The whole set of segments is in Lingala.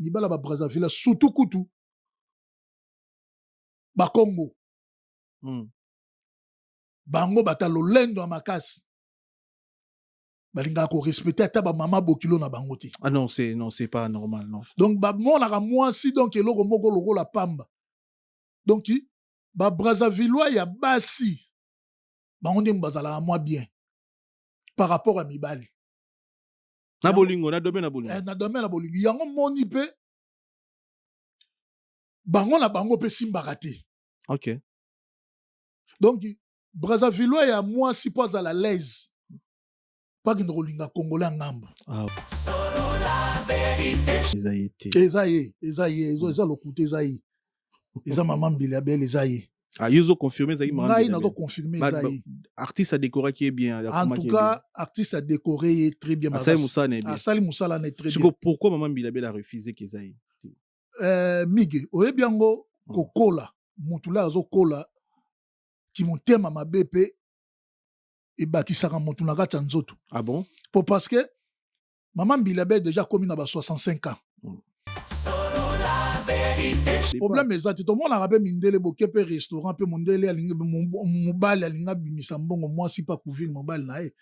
mibala ba Brazzaville surtout kutu ba Congo bango bata lolendo makasi balinga ko respecter ata ba mama bokilo na bango te. Ah non, c'est pas normal, non. Donc ba monaka mwasi donc eloko moko lokola pamba. Donc ba Brazzavillois ya basi bango ndenge bazala moi bien par rapport à mibali. Na bolingo, na domaine na bolingo. Na domaine na bolingo. Yango moni pe bango na bango pe simbaka te. OK. Donc Brazzavillois ya moi si pas à la l'aise. Pas que nous congolais en ngambo. Ah. Ezaïe, le côté Ezaïe. Eza maman Bilabel Ezaïe. Ah, ils ont confirmé Ezaïe. Ils ont confirmé Ezaïe. Artiste a décoré qui est bien. En tout cas, artiste a décoré très bien. Asali Moussa est bien. Asali Moussa est très bien. Pourquoi maman Bilabel a refusé Ezaïe? Mige, oyebiango kokola, mutula azo kola qui montema ma BP et bakisaka mutu na kati nzoto. Ah bon? Parce que maman Bilabel déjà commis na 65 ans. Problème exact, tout le monde a rappelé mindele boke pe restaurant pe mondele alinga mobali alinga bimisa mbongo moi si pas couvrir mobali na e.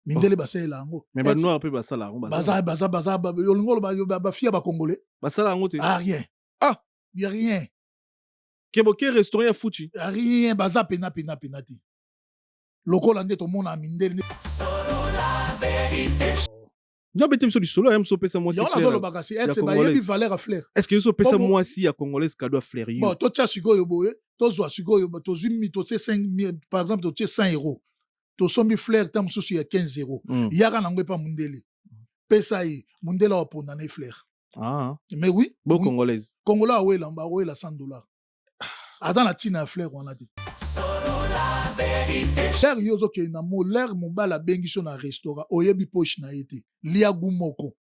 Mindele basela ngo. Mais ba noir pe basala ngo baza yolingolo ba fia ba congolais. Basala ngo te. Ah rien. Ah, y a rien. Keboke restaurant ya foutu. Rien baza pena ti. Lokola nde to mona mindele. Non, mais tu solo, il pesa moi si. Est-ce que tu pesa moi si à congolais cadeau flair? Bon, toi tu as sugo boye, toi zoa sugo yo, toi 5 par exemple, tu 100 €. To sombi flair tam souci ya 15 €. Yaka na ngwe pa mundele. Pesa yi, mundele wa pona na flair. Ah. Mais oui, bon congolaise. Congolais a la mba la $100. Attends la tina flair on a dit. L'air yozo ke na mo l'air mo bala bengiso na restaurant oyebi poche na été lia gumoko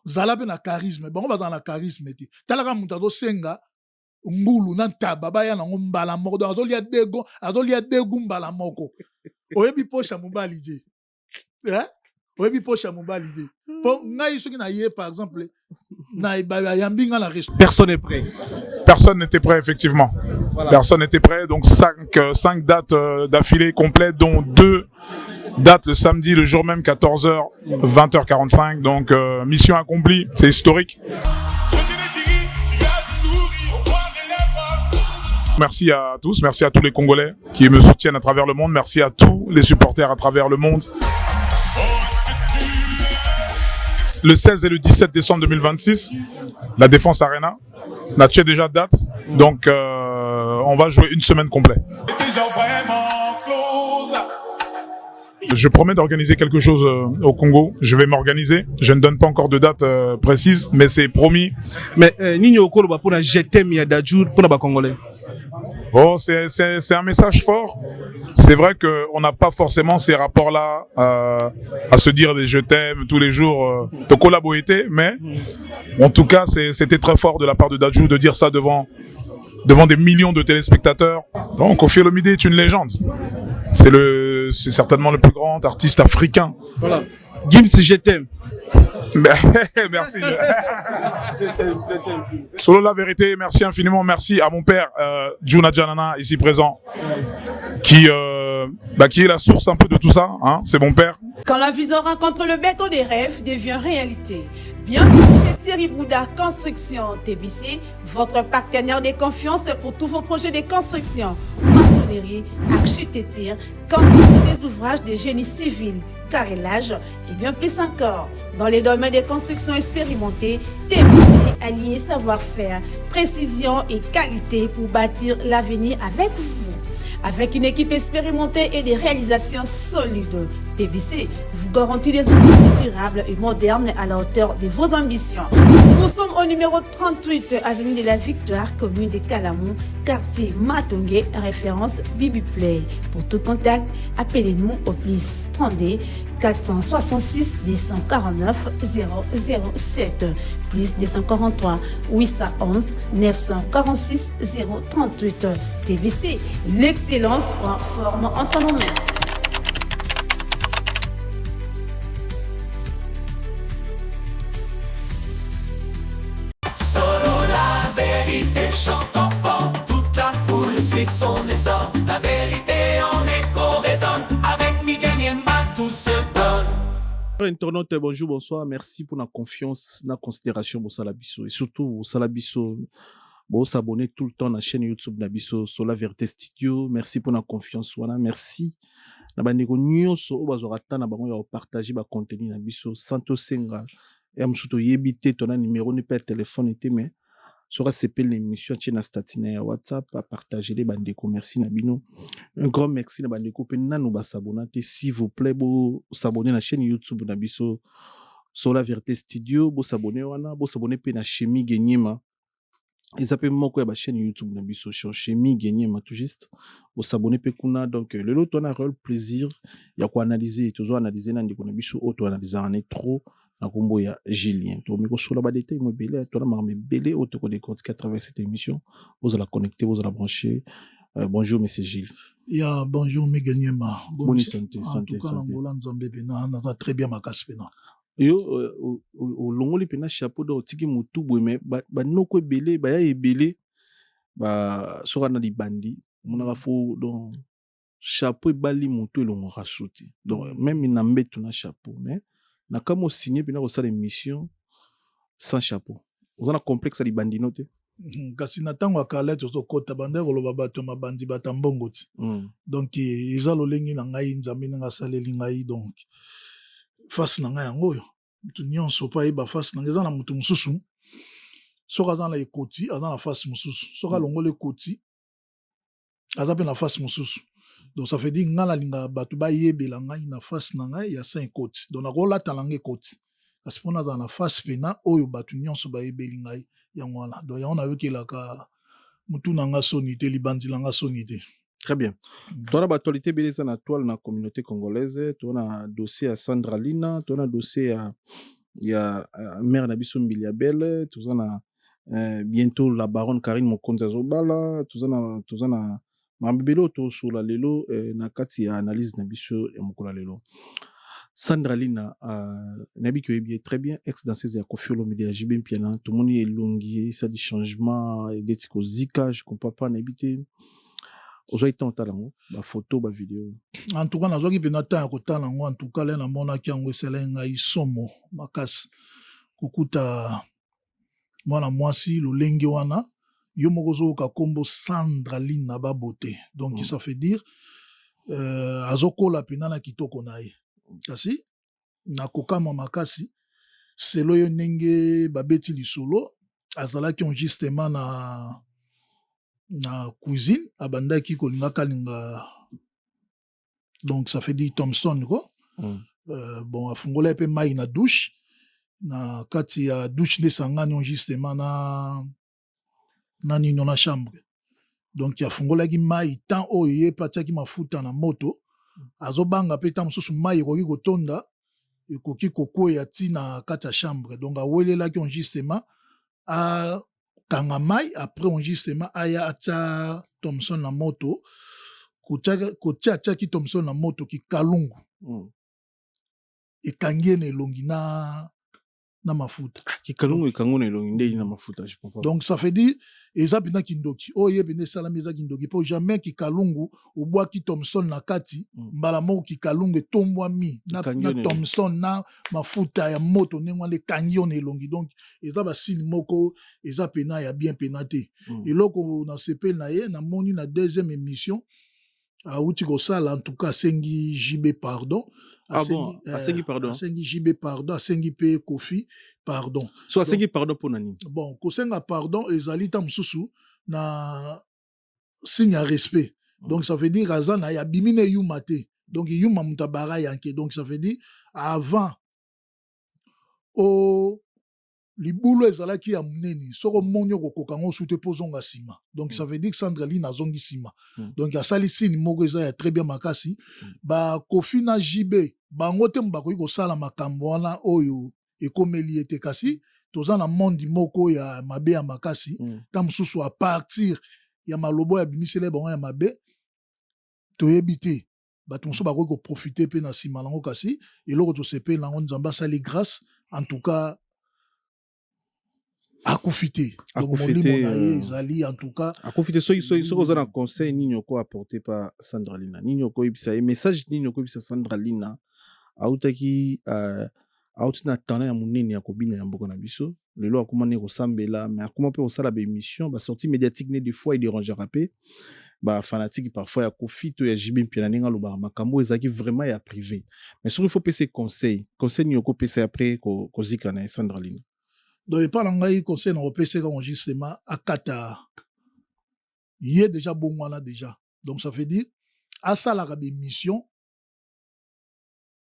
zala pe na charisme bango baza na charisme te talaka mutu azo senga ngulu na ntaba baya na ngombala moko do azo lia dego mbala moko oyebi poche mo bali je oyebi poche mo bali je po ngai soki na ye par exemple na yambinga na restaurant personne n'est prêt. Personne n'était prêt, effectivement. Voilà. Personne n'était prêt. Donc, 5 dates d'affilée complètes, dont 2 dates le samedi, le jour même, 14h, 20h45. Donc, mission accomplie. C'est historique. Merci à tous. Merci à tous les Congolais qui me soutiennent à travers le monde. Merci à tous les supporters à travers le monde. Le 16 et le 17 décembre 2026, la Défense Arena. On a déjà date, donc on va jouer une semaine complète. Je promets d'organiser quelque chose au Congo. Je vais m'organiser. Je ne donne pas encore de date précise, mais c'est promis. Mais Nino Okolo pour la GTM Yadajou pour la Congolais. Oh, c'est un message fort. C'est vrai que on n'a pas forcément ces rapports-là à se dire des je t'aime tous les jours de collaborer, mais en tout cas c'était très fort de la part de Dadju de dire ça devant des millions de téléspectateurs. Donc Koffi Olomide est une légende. C'est certainement le plus grand artiste africain. Voilà. Gims, je t'aime. Merci. Solo la vérité, merci infiniment. Merci à mon père, Juna Janana, ici présent, qui est la source un peu de tout ça. Hein, c'est mon père. Quand la vision rencontre le béton des rêves devient réalité. Bienvenue chez Thierry Bouda Construction TBC, votre partenaire de confiance pour tous vos projets de construction, maçonnerie, architecture, construction des ouvrages de génie civil, carrelage et bien plus encore. Dans les domaines des constructions expérimentées, TBC allié savoir-faire, précision et qualité pour bâtir l'avenir avec vous. Avec une équipe expérimentée et des réalisations solides, TBC vous garantit des outils durables et modernes à la hauteur de vos ambitions. Nous sommes au numéro 38, avenue de la Victoire, commune de Kalamou, quartier Matongé, référence Bibi Play. Pour tout contact, appelez-nous au plus 32 466 249 007, plus 243 811 946 038. TBC, l'excellence en forme entre nos mains. frisson naissant, la vérité en écho résonne. Avec Miguel Niema, tout se donne. Internaute, bonjour, bonsoir. Merci pour la confiance, la considération pour Salabiso. Et surtout, pour Salabiso, vous s'abonner tout le temps à la chaîne YouTube Nabiso, sur la Vérité Studio. Merci pour la confiance. Voilà, merci. Na bandeko nyonso o bazorata na bango ya partager ba contenu na biso santo senga et amsuto yebite ton numéro ni per téléphone était mais sera CP l'émission na statine ya WhatsApp à partager les bandeko merci na bino un grand merci na bandeko pe nanu ba s'abonner s'il vous plaît bo s'abonner na chaîne YouTube na biso sur la Vérité Studio bo s'abonner wana bo s'abonner pe na Chemi Genyema. Ils appellent moko ya ba chaîne YouTube na biso Chemi Genyema tout juste au s'abonner pe kuna donc le lot on a réel plaisir ya ko analyser toujours analyser na ndiko na biso auto analyser en trop na kombo ya Julien to miko sola ba détail mo belé to na marme belé auto ko décortiquer à travers cette émission vous allez connecter vous allez brancher bonjour monsieur Gilles ya bonjour Megenyema bonne santé santé en tout cas l'Angola nzambe bena na très bien makasi pena yo au longoli pena chapeau do tiki mutu boye ba noko ebele ba ya ebele ba soka na libandi monaka fo donc chapeau ebali mutu elongo rasuti donc même na mbeto na chapeau mais na kamo signé pena ko sala émission sans chapeau on a complexe à libandi note kasi na tango akala tozokota bande koloba bato mabandi batambongo ti donc eza lolengi na ngai nzambe nga saleli ngai donc face na ngai yango oyo mutu nyonso pa yeba face na ngai eza na mutu mosusu soki aza na ekoti aza na face mosusu soki alongola ekoti aza mpe na face mosusu donc ça fait dire ngai nalinga bato bayebela ngai na face na ngai ya sa ekoti donc nakolatala ngai ekoti kasi mpo naza na face pena oyo bato nyonso bayebeli ngai yango wana donc yango nayokelaka mutu na nga soni te libandi na nga soni te. Très bien. Tu as l'actualité beleza na toile na communauté congolaise, tu as dossier à Sandra Lina, tu as dossier à mère Nabiso Mbiliabel, tu as bientôt la baronne Karine Mokonza Zobala, tu as na mambelo to sur la lelo na kati ya analyse Nabiso et Mokola lelo. Sandra Lina nabi que bien très bien ex danseuse ya Koffi Olomide JB Piana, tout le monde est longuier, ça dit changement et des zika, je comprends pas n'habiter. Aujourd'hui, tu as la photo, la vidéo. En tout cas, na zoki pena ta kotala ngo en tout cas là na mona ki ngo selenga isomo makasi kukuta mwana mwasi lolengi wana yo moko zo ka kombo Sandra Lina babote donc ça fait dire azokola pena na kitoko na ye kasi na kokama makasi selo yo nenge babeti lisolo azalaki justement na cuisine abandaki kolinga kalinga donc ça fait dire Thompson quoi bon afungola pe mai na douche na kati ya douche de sangani justement na nino na chambre donc afungola ki mai tant oye patiaki mafuta na moto azobanga pe tant mususu mai ekoki kotonda ekoki kokoya tina kati ya chambre donc awelela ki justement a kanga mai après on justement aya acha Thompson na moto kotia ki Thompson na moto ki kalungu ekangie na elongi na mafuta ki kalungu ekango na elongi nde na mafuta je comprends donc ça fait dire eza bina kindoki oye bene sala meza kindoki po jamais ki kalungu obwa ki Thompson na kati mbala moko ki kalungu etombwami na Thompson na mafuta ya moto nengwa le kangio na elongi donc eza ba signe moko eza pena ya bien penate eloko na sepel na ye na moni na deuxième émission auti kosala en tout cas asengi JB pardon asengi pardon asengi JB pardon asengi pe Koffi pardon so asengi pardon pour nani bon kosenga pardon ezali ta mususu na signe à respect donc ça veut dire azana ya bimine yuma te donc yuma mutabara yanke donc ça veut dire avant libulu ezalaki ya muneni soko monyo kokoka ngo sute pozonga sima donc ça veut dire que Sandra Lina azongi sima donc asali signe moko eza ya très bien makasi ba Koffi na JB bango te mbakoki kosala makambo wana oyo ekomeli ete kasi toza na monde moko ya mabe ya makasi ta mususu a partir ya malobo ya bimisele bango ya mabe toyebi te bato mosusu bakoki koprofite mpe na nsima nango kasi eloko tosepeli nango nzambe asali grâce en tout cas akufite donc Akufite, molimo na ye ezali en tout cas akufite soki oza na conseil nini oko apporté pa Sandra Lina nini okoyebisa ye message nini okoyebisa Sandra Lina autaki auti na talent ya monene ya kobina ya mboka na biso lelo akoma ne kosambela mais akoma mpe kosala baémission basortie médiatique ne des fois edérangera mpe bafanatique parfois ya kofi to ya JB mpia na ndenge alobaka makambo ezalaki vraiment ya privé mais soki faut pesa conseil nini okopesa après kozika na Sandra Lina donc epa na ngai conseil na kopesaka ngo justement akata ye déjà bongo wana déjà donc ça veut dire asalaka bémission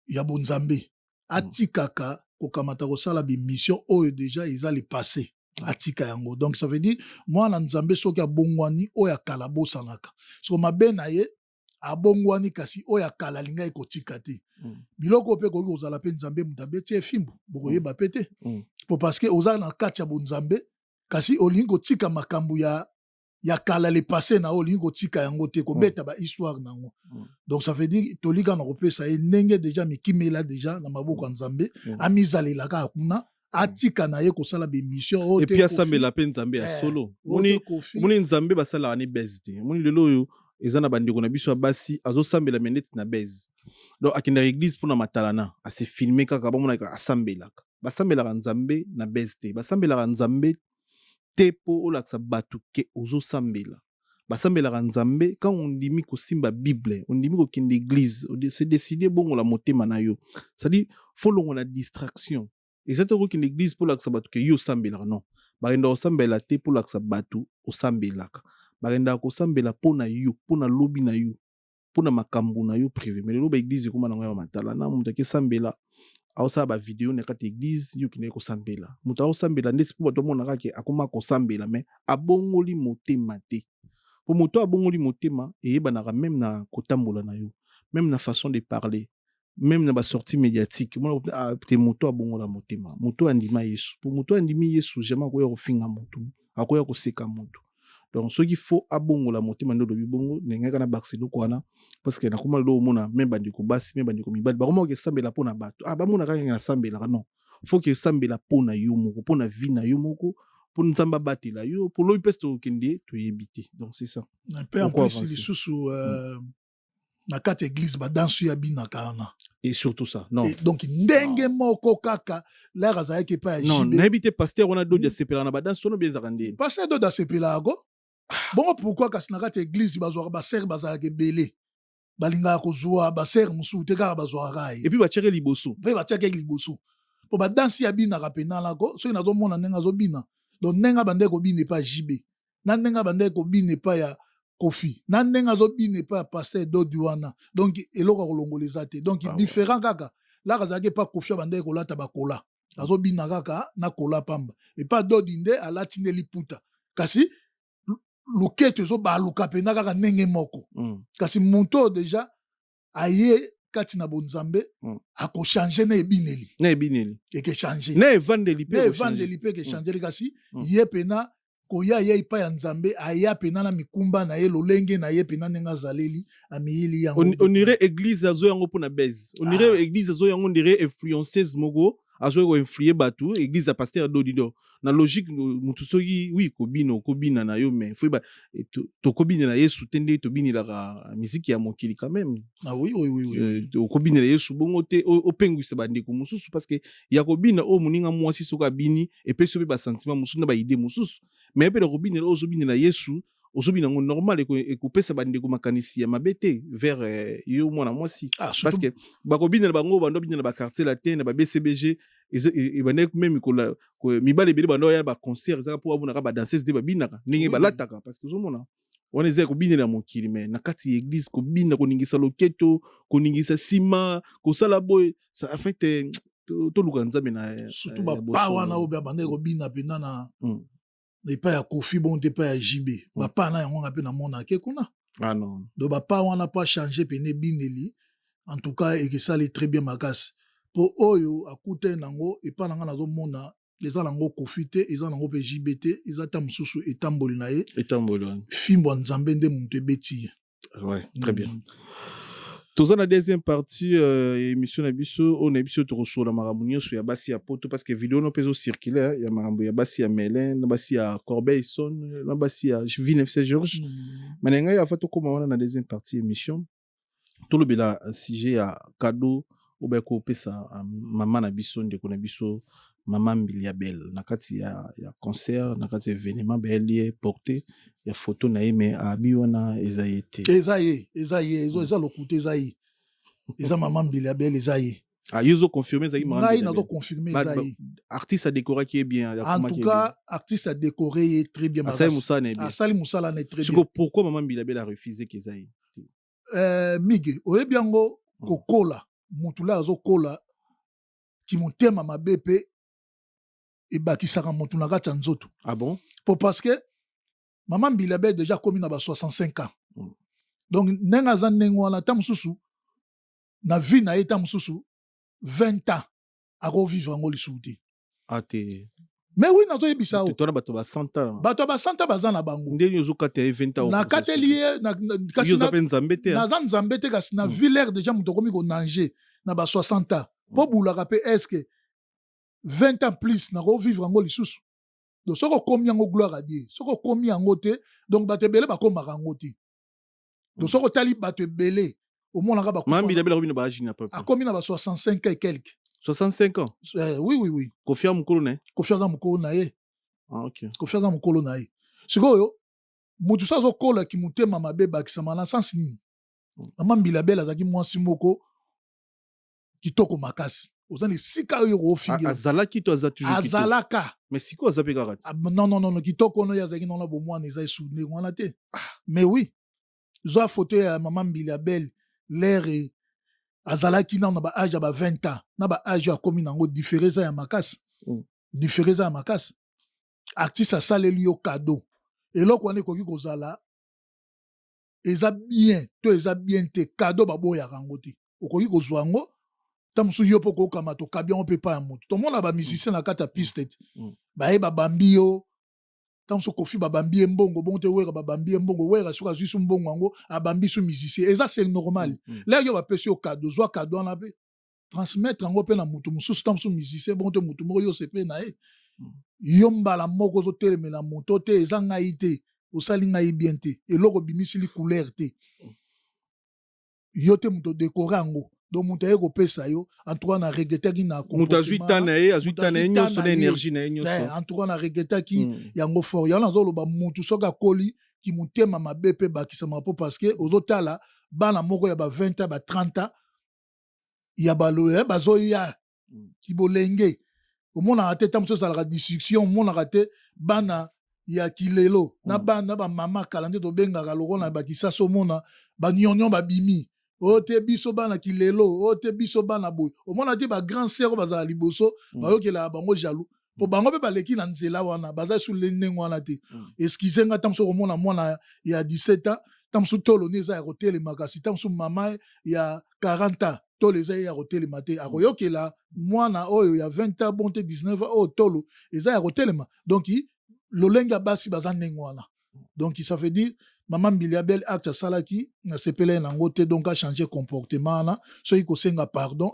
ya bonzambe atikaka kokamata kosala bémission oyo déjà eza le passé atika yango donc ça veut dire mwana nzambe soki abongwani oyo akala bosanaka so mabe na ye abongwani kasi oyo akala alinga ekotika te biloko mpe koki kozala mpe nzambe moto abeti efimbu bokoyeba mpe te po parce que oza na kati ya bonzambe kasi olingi kotika makambo ya kala le passé na olingi kotika yango te kobeta ba histoire nango donc ça veut dire tolika na kopesa ye ndenge déjà mikimela déjà na maboko ya nzambe amizalelaka kuna atika na ye kosala bémission et puis asambela mpe nzambe ya solo moni nzambe basalaka ne base te moni lelo oyo eza na bandeko na biso ya basi azosambela me neti na base donc akendaka église mpona matalana ase filme kaka bamonaka asambelaka basambelaka nzambe na base te basambelaka nzambe te po olakisa bato ke ozosambela basambelaka nzambe quand ondimi kosimba bible ondimi kokende église se décider bongola motema na yo c'est-à-dire faut longola distraction eza te kokende église po olakisa bato ke yo osambelaka non bakendaka kosambela te po olakisa bato osambelaka bakendaka kosambela mpo na yo mpo na lobi na yo mpo na makambo na yo privé mais lelo baeglise ekóma nango ya matala na moto akesambela aosala bavideo na kati église yo kindeki kosambela moto aosambela ndesi mpo bato amonaka ke akóma kosambela mais abongoli motema te po moto abongoli motema eyebanaka même na kotambola na yo même na façon de parler même na basortie médiatique te moto abongola motema moto andima yesu po moto andimi yesu jamais akoya kofinga moto akoya koseka moto donc soki faut abongola motema ndo lobi bongo ndenge kana bakse loko wana parce que nakoma lo omona même bandiko basi même bandiko mibali bakoma ke sambela pona bato bamona kaka na sambela non faut que sambela pona yo moko pona vie na yo moko pour nzamba batela yo pour lo peste okende to yebite donc c'est ça na pe en plus lisusu na kati église ba danse ya bina kana et surtout ça non et donc ndenge moko kaka la raza ke pa non na ebite pasteur wana do dia sepela na ba danse no bien zakande pasteur do da sepela go bon pourquoi kasi na kati église bazwaka ba ser bazalaka belé balingaka kozwa ba ser musu te kaka bazwaka et puis ba tcheke liboso pe ba tcheke liboso po ba danse ya bina kapena la ko so ina zo mona nenga zo bina donc nenga bande ko bine pa JB na nenga bande ko bine pa ya Kofi na nenga zo bine pa pasteur Dodiwana donc eloko kolongoleza te donc différent kaka la kazake pa Kofi bande ko lata bakola azo bina kaka na kola pamba et pas Dodinde alati ne liputa kasi luketo zo ba luka pena kaka nenge moko kasi monto déjà aye kati na bonzambe ako changer na ebineli et que changer na evandeli pe que changer kasi ye pena koya ye ipa ya nzambe aya pena na mikumba na ye lolenge na ye pena nenga zaleli amiyili yango on irait église azo yango pona base on irait église azo yango ndire influenceuse mogo azo ko influer batu église a pasteur dodido na logique mutu soki oui kobina na yo mais faut ba to kobina na Yesu tende to binila ka musique ya mokili quand même oui to kobina na Yesu bongo te opengwisa bandeko mususu parce que ya kobina o muninga mwasi soka bini et puis sobe ba sentiment mususu na ba idée mususu mais pe kobina o zobina na Yesu ozobina ngo normal et kopesa bandeko makanisi ya mabete vers yo mwana mwasi parce que bakobina na bango bando bina na ba quartier latin na ba BCBG et banek même ko mibale bele bando ya ba concert za po abuna ka ba danseuse de babinaka ndenge balataka parce que ozomona on eza kobina na mokili mais na kati église kobina koningisa loketo koningisa sima kosala boy ça en fait to luka nzambe na surtout ba pa wana obe bande kobina pena na ne pas ya Kofi bon te pas ya JB ba pa na yango ngape na mona ke kuna non do ba pa wana pas changer pene bineli en tout cas et que ça allait très bien makas pour oyo akute nango et pas nanga nazo mona les nango Kofi te eza nango pe JB te eza ta mususu etamboli na ye etamboli fimbo nzambe nde muntu beti ouais très bien Toza na deuxième partie émission na biso on a biso to reçoit makambo nyonso ya basi ya poto parce que vidéo no peso circuler ya makambo ya basi ya Melin na basi ya Corbeil-Son na basi ya Villeneuve Georges manenga ya fato koma wana na deuxième partie émission tout le bela sujet ya cadeau ou ba ko pesa maman na biso ndeko na biso maman Mbiliabel na kati ya concert na kati événement ba lié porté ya photo na ye mais abi wana ezayete ezaye eza lokuta ezaye eza maman Mbiliabel ezaye yuzo confirmé zaki ngai nazo confirmer ezaye artiste a décoré qui est bien en tout cas artiste a décoré très bien Asali Moussa n'est bien Asali Moussa n'est très bien pourquoi maman Mbiliabel a refusé qu'ezaye mige oyebiango kokola mutula azo kola ki motema mabe pe ebakisaka motu na kati ya nzoto. Ah bon? Parce que maman Mbiliabel déjà commis na ba 65 ans. Donc nenga za nengo wana ta mususu na vie na eta mususu 20 ans ako vivre ngo lisuti. Ah te. Mais oui nazo yebisa o. Toi na bato ba 100 ans. Bato ba 100 ans baza na bango. Ndeni yozo kate 20 ans. Na kate lié na kasi na nzambete. Na za nzambete kasi na villers déjà muto komi ko nanger na ba 60 ans. Po bulaka pe est-ce que 20 ans plus na vivre ngo lisusu. Donc soko komi yango gloire à Dieu. Soko komi yango te donc bato belé ba komaka ngo te. Donc soko tali bato belé au monde nga ba Maman Mbiliabel a ba âge na peu. A komi na ba 65 et quelques. 65 ans. Oui. Kofia mukolo na. Kofia mukolo na ye. Ah OK. Kofia mukolo na ye. Sikoyo mutu sa zo kola ki mutema mabe bakisama na sens nini. Maman Mbiliabel azaki mwasi moko kitoko makasi. Ozali sika yo ofingi. Azalaki to aza toujours kitoko. Azalaka. Mais siko azape karati. Non, kitoko no yazaki non la bomwana ezai souvenir wana te. Mais oui. Zo photo ya maman Mbiliabel l'air et azalaki na ba âge ba 20 ans. Na ba âge ya komi nango différence ya makasi. Différence ya makasi. Artiste asaleli yo cadeau. Eloko wana ekoki kozala eza bien te cadeau baboya kango te. Okoki kozwa ngo tamsu yo poko kama to kabia on peut pas ya moto. To mona ba musicien na kata piste. Ba e ba bambi yo. Tamsu kofi ba bambi mbongo bon te wera ba bambi mbongo wera suka zisu mbongo ngo abambi su musicien. Eza c'est normal. Là yo ba pesi yo cadeau, zo cadeau na pe transmettre ngo pe na mutu mususu tamsu musicien bon te mutu moko yo se pe na e. Yo mbala moko zo telemela moto te eza ngai te. Osali ngai bien te. Eloko bimisili couleur te. Yo te muto décorer ngo. Donc muta eko pesa yo en tout cas na regretter ki na comportement muta zuita na nyonso na énergie na nyonso en tout cas na regretter ki yango fort yana zo loba mutu soka koli ki mutema mabe pe bakisama po parce que ozotala bana moko ya ba 20 ans ba 30 ans ya baloye bazo ya ki bolenge omona ate tamso sala la discussion omona ate bana ya kilelo na bana ba mama kalande to benga ka lokona ba kisaso mona ba nyonyo ba bimi ote biso bana kilelo ote biso bana boy omona te ba grand sœur bazala liboso bayokela bango jaloux po bango pe baleki na nzela wana baza su lenengo wana te excusez nga tamso omona mwana ya 17 ans tamso tolo neza ya hôtel makasi tamso mama ya 40 ans tolo eza ya hôtel mate akoyokela mwana oyo ya 20 ans bonte 19 ans o tolo eza ya hôtel ma donc lolenga basi baza nengo wana donc ça veut dire maman Mbiliabel acte salaki na sepele na ngote donc a changer comportement na so iko senga pardon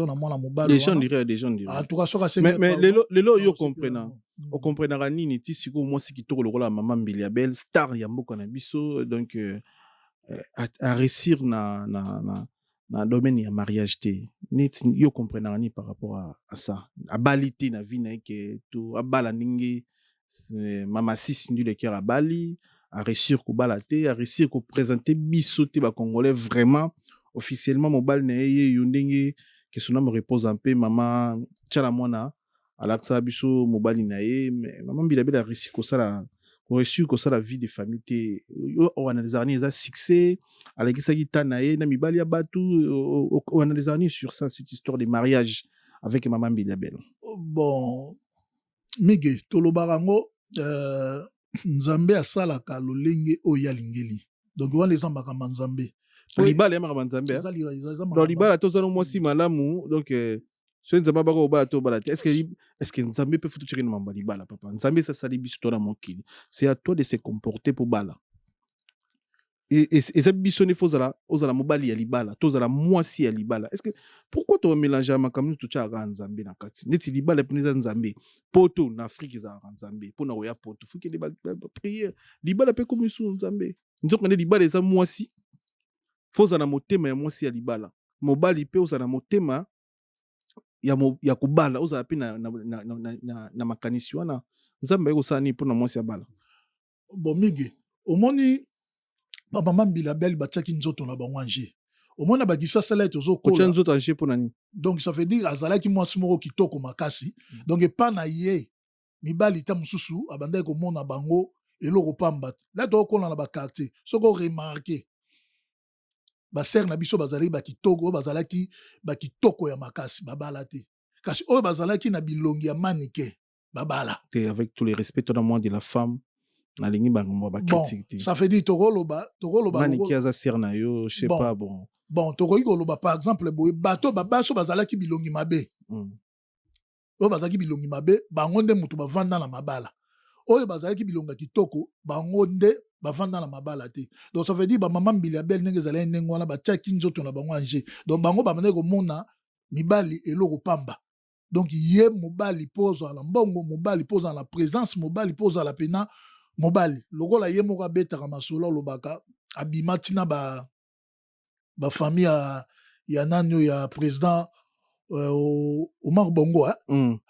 na mwana mobali des gens diraient en tout cas so ka senga mais lelo yo comprendre o comprendre nini ti siko moi si kitoko lokola maman Mbiliabel star ya mboka na biso donc à réussir na domaine ya mariage te net yo comprendre ni par rapport à ça a balité na vie na ke to abala ningi mama sisi ndu le cœur à Bali à réussir ko balater à réussir ko présenter bisoté ba congolais vraiment officiellement mobile na ye yondenge que son âme repose en paix maman tchala mona alaksa biso mobile na ye mais maman Mbiliabel a réussi ko ça la vie de famille te o analysani za succès alakisa kita na ye na mibali ya batu o analysani sur ça cette histoire de mariage avec maman Mbiliabel. Bon mige tolobarango nzambe asalaka lolenge oyo alingeli donc wana eza makambo nzambe libala ya makambo nzambe donc libala tozana mwasi malamu donc so nzambe bako obala to obala est-ce que nzambe peut futu chekena mamba libala papa nzambe ça sali biso to na mokili c'est à toi de se comporter pour bala et ça bisonné faut ozala mobali ya libala tozala mwasi ya libala. Est-ce que pourquoi tu mélanger makamno to cha nzambe na kati neti libala peneza nzambe poto na Afrique za nzambe pona oya poto faut que les prière libala pe comme sou nzambe nzoka ne libala eza mwasi faut na motema ya mwasi ya libala mobali pe ozala motema ya kubala ozala pe na makanisi wana nzambe ekosani pona mwasi ya bala. Bomige omoni Mama Mbila Bel batiaki nzoto na bango anje. Omona bakisa sala tozo kola. Kocha nzoto anje pona ni. Donc ça veut dire azalaki mwasi moko kitoko makasi. Donc epa na ye mibali ta mususu abandaki komona bango eloko pamba. Là to kola na ba quartier. Soko remarquer. Ba ser na biso bazalaki bakitoko ya makasi babala te. Kasi oyo bazalaki na bilongi ya manike babala. Et avec tous les respects dans le monde de la femme. Bon, ça fait dire Togoloba Maniki aza serna yo, je sais pas bon. Bon, Togoloba par exemple bato babaso bazalaki bilongi mabe. Oyo bazalaki bilongi mabe, bangonde mutu bavanda na mabala. Oyo bazalaki bilonga kitoko, bangonde bavanda na mabala te. Donc ça veut dire ba maman Mbila Bel nenge zala nengo wana batiaki nzoto na bango anje. Donc bango bamane ko mona mibali eloko pamba. Donc ye mobali pose à la mbongo, mobali pose à la présence, mobali pose à la pena. Mobali lokola ye moko abetaka masolo lobaka abimati na ba famille ya nani ya président Omar Bongo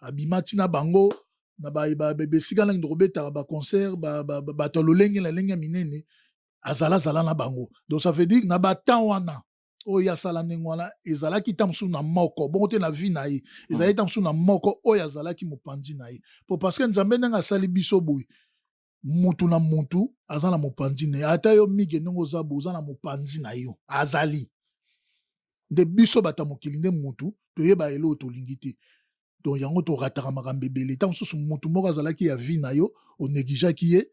abimati na bango na ba besika na ndo betaka ba concert ba tololenge la lenga minene azala na bango. Donc ça veut dire na ba temps wana oya sala nengwana ezalaki tamsu na moko bongo te na vie na ye ezalaki tamsu na moko oya azalaki mopandi na ye po parce que nzambe nanga sali biso boy mutu na mutu azana mopanzi na ata yo mige nongo zabu azana mopanzi na yo azali de biso bata mokili nde mutu toyeba elo tolingi te donc yango to rataka makambo ebele ntango mosusu mutu moko azalaki ya vi na yo onégligaki ye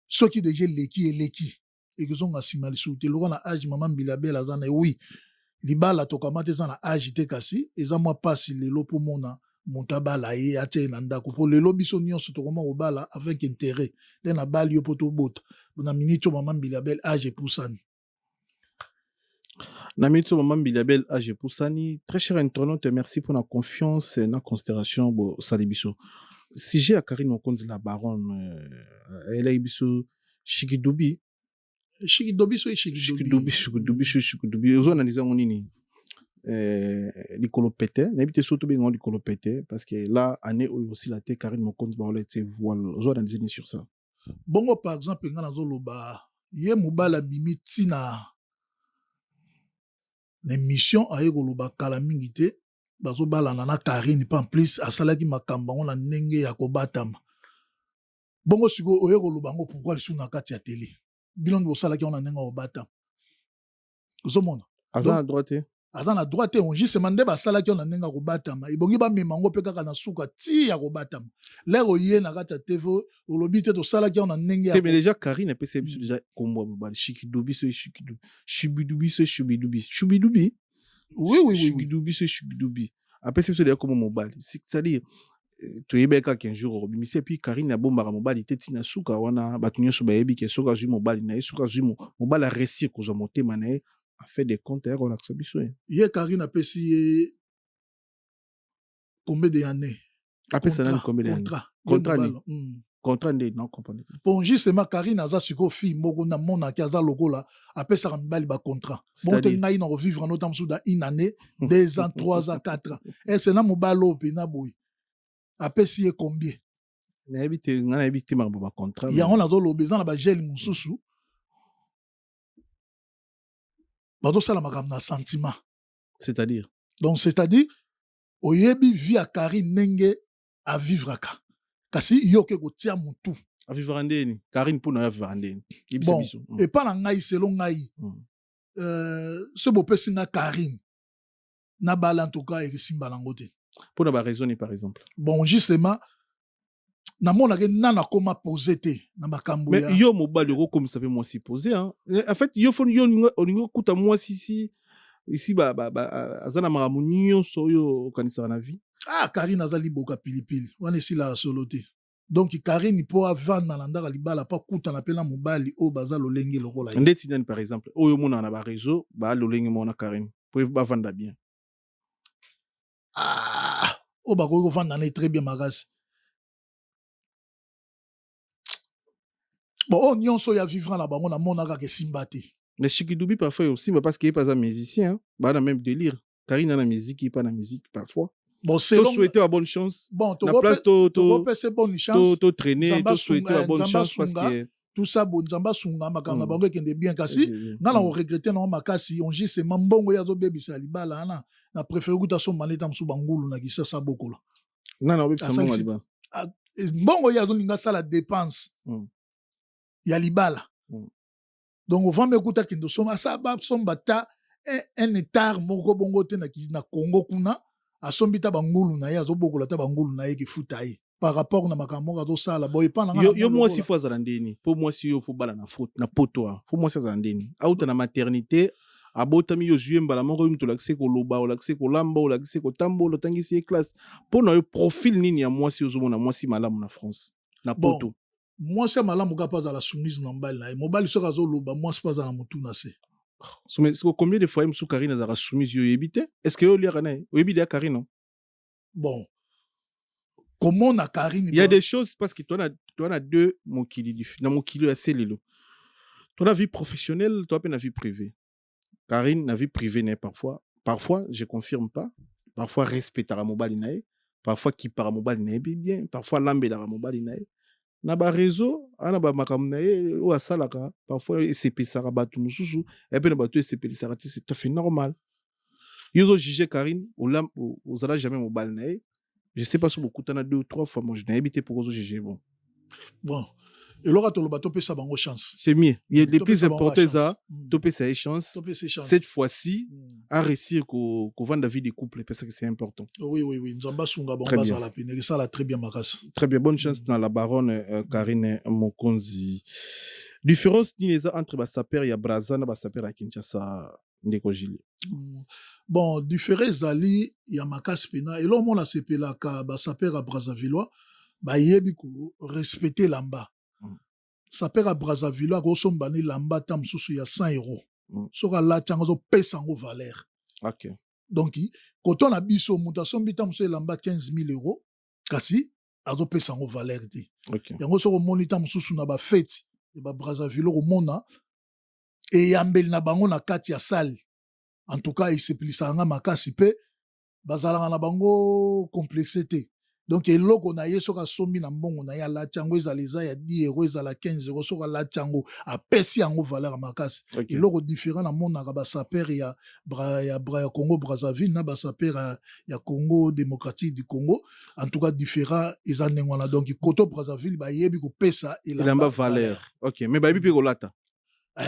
soki deja eleki ekozonga nsima lisusu te lokola na age Mama Mbila Bel aza na oui libala tokamata eza na age te kasi eza mwa pasi lelo mpo mona moto abala ye atie na ndako po lelo biso nyonso tokoma kobala avec intérêt nde na bali yo mpo tobota na miniti oyo Mama Mbila Bel age epusani na miniti oyo Mama Mbila Bel age epusani. Très cher internaute, merci pour la confiance et la considération osali biso sujet ya Karine Mokonzi la baronne elai biso shikidubi ozo analyse yango nini likolo pete na bité surtout bien likolo pete parce que là année aussi la Karine Mokonzi ba ola te voile ozo analyse ni sur ça. Bongo par exemple ngana zo loba ye mobala bimiti na émission aye ko loba kala mingi te bazo bala na Karine pas en plus asalaki makambo ngona ndenge ya kobatama bongo siko oye ko loba ngo pourquoi lisu na kati ya télé bilongi bosalaki ona ndenge kobatama ozomona aza à droite aza na droite on justement nde basalaki ona ndenge kobatama ibongi bamema ngo mpe kaka na suka ti ya kobatama lero ye na kati ya TV olobi te tosalaki ona ndenge ya mais déjà Karine pe c'est déjà kombo bobali shikidubi so shibidubi oui après c'est déjà comme mobali c'est-à-dire toyebeka qu'un jour obimisi puis Karine abombaka mobali te tina suka wana bato nyonso bayebi ke soka zwi mobali na ye soka zwi mobali a réussir kozwa motema na ye a fait des comptes et relaxa biso ye Karine apesi ye combien d'années apesa nani combien d'années contrat nde non comprendre bon justement Karine aza siko fille moko na mona ki aza lokola apesa mibali ba contrat bon te ngai na vivre en autant dans une année 2 ans 3 ans 4 ans et c'est na mobalo pe na boy apesi ye combien na habite ngana habite ma ba contrat ya on a do lobeza na ba gel mususu bato sala makambo na sentiment c'est-à-dire donc c'est-à-dire oyebi vie à Karine nenge à vivre aka kasi yoke kotia mutu à vivre ndeni Karine pour na vivre ndeni bon et pas na ngai selon ngai ce beau pesi na Karine na bala en tout cas et simba lango te pour na ba raisonner par exemple bon justement na mona ke nana koma poser te na makambo ya mais yo mobali ro comme ça fait moi si poser hein en fait yo fon yo oningo kuta moi ici azana maramu nyonso yo kanisa na vie Karine azali boka pilipili wana esi la solo te donc Karine po avanda na ndaka libala pa kuta na pena mobali o baza lolenge lokola ye. Ndeti nani par exemple oyo mona na ba réseau ba lolenge mona Karine pour ba vanda bien. O ba ko vanda na très bien magasi. Bon, on nyonso ya vivre na bango na mona ka ke simbate. Mais Chikidubi parfois aussi parce qu'il est pas un musicien, hein. Bah dans même délire. Karine a la musique, il pas la musique parfois. Bon, c'est long. Souhaiter à bonne chance. Bon, la place to bonne chance. To traîner, to souhaiter à bonne chance parce que tout ça bon Nzamba sunga makanga bango kende bien kasi. Ngala on regretter na makasi, on dit c'est mambongo ya zo baby sa libala na préféré kuta so maneta msu bangulu na kisa sa bokola. Na baby sa mbongo libala. Mbongo ya zo linga sala dépense. Ya libala. Donc on va m'écouter kindo soma sa ba somba ta un état moko bongo te na Congo kuna asombi ta bangulu na ya zo bokola ta bangulu na ye ki futa ye par rapport na makambo ka zo sala boy pa na yo moi si fois zalandeni pour moi si yo faut bala na faute na poto faut moi ça zalandeni auta na maternité abotami yo juye mbala moko yo mutolakise ko loba olakise ko lamba olakise ko tambo lotangisi classe pour na yo profil nini ya moi si yo zo mona moi si malamu na France na poto. Moi c'est malamu ka pas la soumise na mbali na mobali so ka zo loba moi c'est pas na mutu na se. Combien de fois M. Karine a soumis yo yebite? Est-ce que yo li rana o yebi de Karine non? Bon. Comment na Karine? Il y a des choses parce que toi na deux mokili na mokili ya selilo. Toi la vie professionnelle, toi pe na vie privée. Karine na vie privée n'est parfois je confirme pas, parfois respectera mobali nae, parfois qui para mobali nae bien, parfois lambela mobali nae. Na ba réseau ana ba makamna o asalaka parfois sepesaka batu mususu et puis na batu sepelisa c'est tout à fait normal. Yo juger Karine aux ala jamais mobile na je sais pas si beaucoup t'en a 2 ou 3 fois moi je n'ai habité pour aux juger bon et l'ora to lobato pesa bango chance c'est mieux il y a les plus importants ça to pesa chance cette fois-ci à réussir qu'on vende la vie des couples parce que c'est important. Oui nzamba sunga bon baza la pine ça la très bien makasi. Très bien, bonne chance dans la baronne Karine Mokonzi. Différence dineza entre Basaper et Brazza na Basaper à Kinshasa ndeko Jili. Bon, différence ali ya makasi pena et là on a sepela ka Basaper à Brazzavillois ba yebi ko respecter lamba. Saper à Brazzaville a gosombani lamba tam susu ya 100 €. Soka la tanga zo pesa ngo valeur. OK. Donc quand on a biso muta sombi tam so lamba 15 000 €, kasi azo pesa ngo valeur ti. OK. Yango soko moni tam susu na ba fête e ba Brazzaville ko mona e yambeli na bango na kati ya salle. En tout cas, il se plissa nga makasi pe bazalanga na bango complexité. Donc eloko na ye soka sombi na mbongo na ya la tiango ezaleza ya 10 € ezala 15 € soka la tiango a pesi yango valeur makasi. Eloko différent na mona ka ba saper ya Congo Brazzaville na ba saper ya Congo démocratique du Congo en tout cas différent ezanengwana donc koto Brazzaville ba yebi ko pesa elamba valeur. OK, mais ba yebi pe ko lata.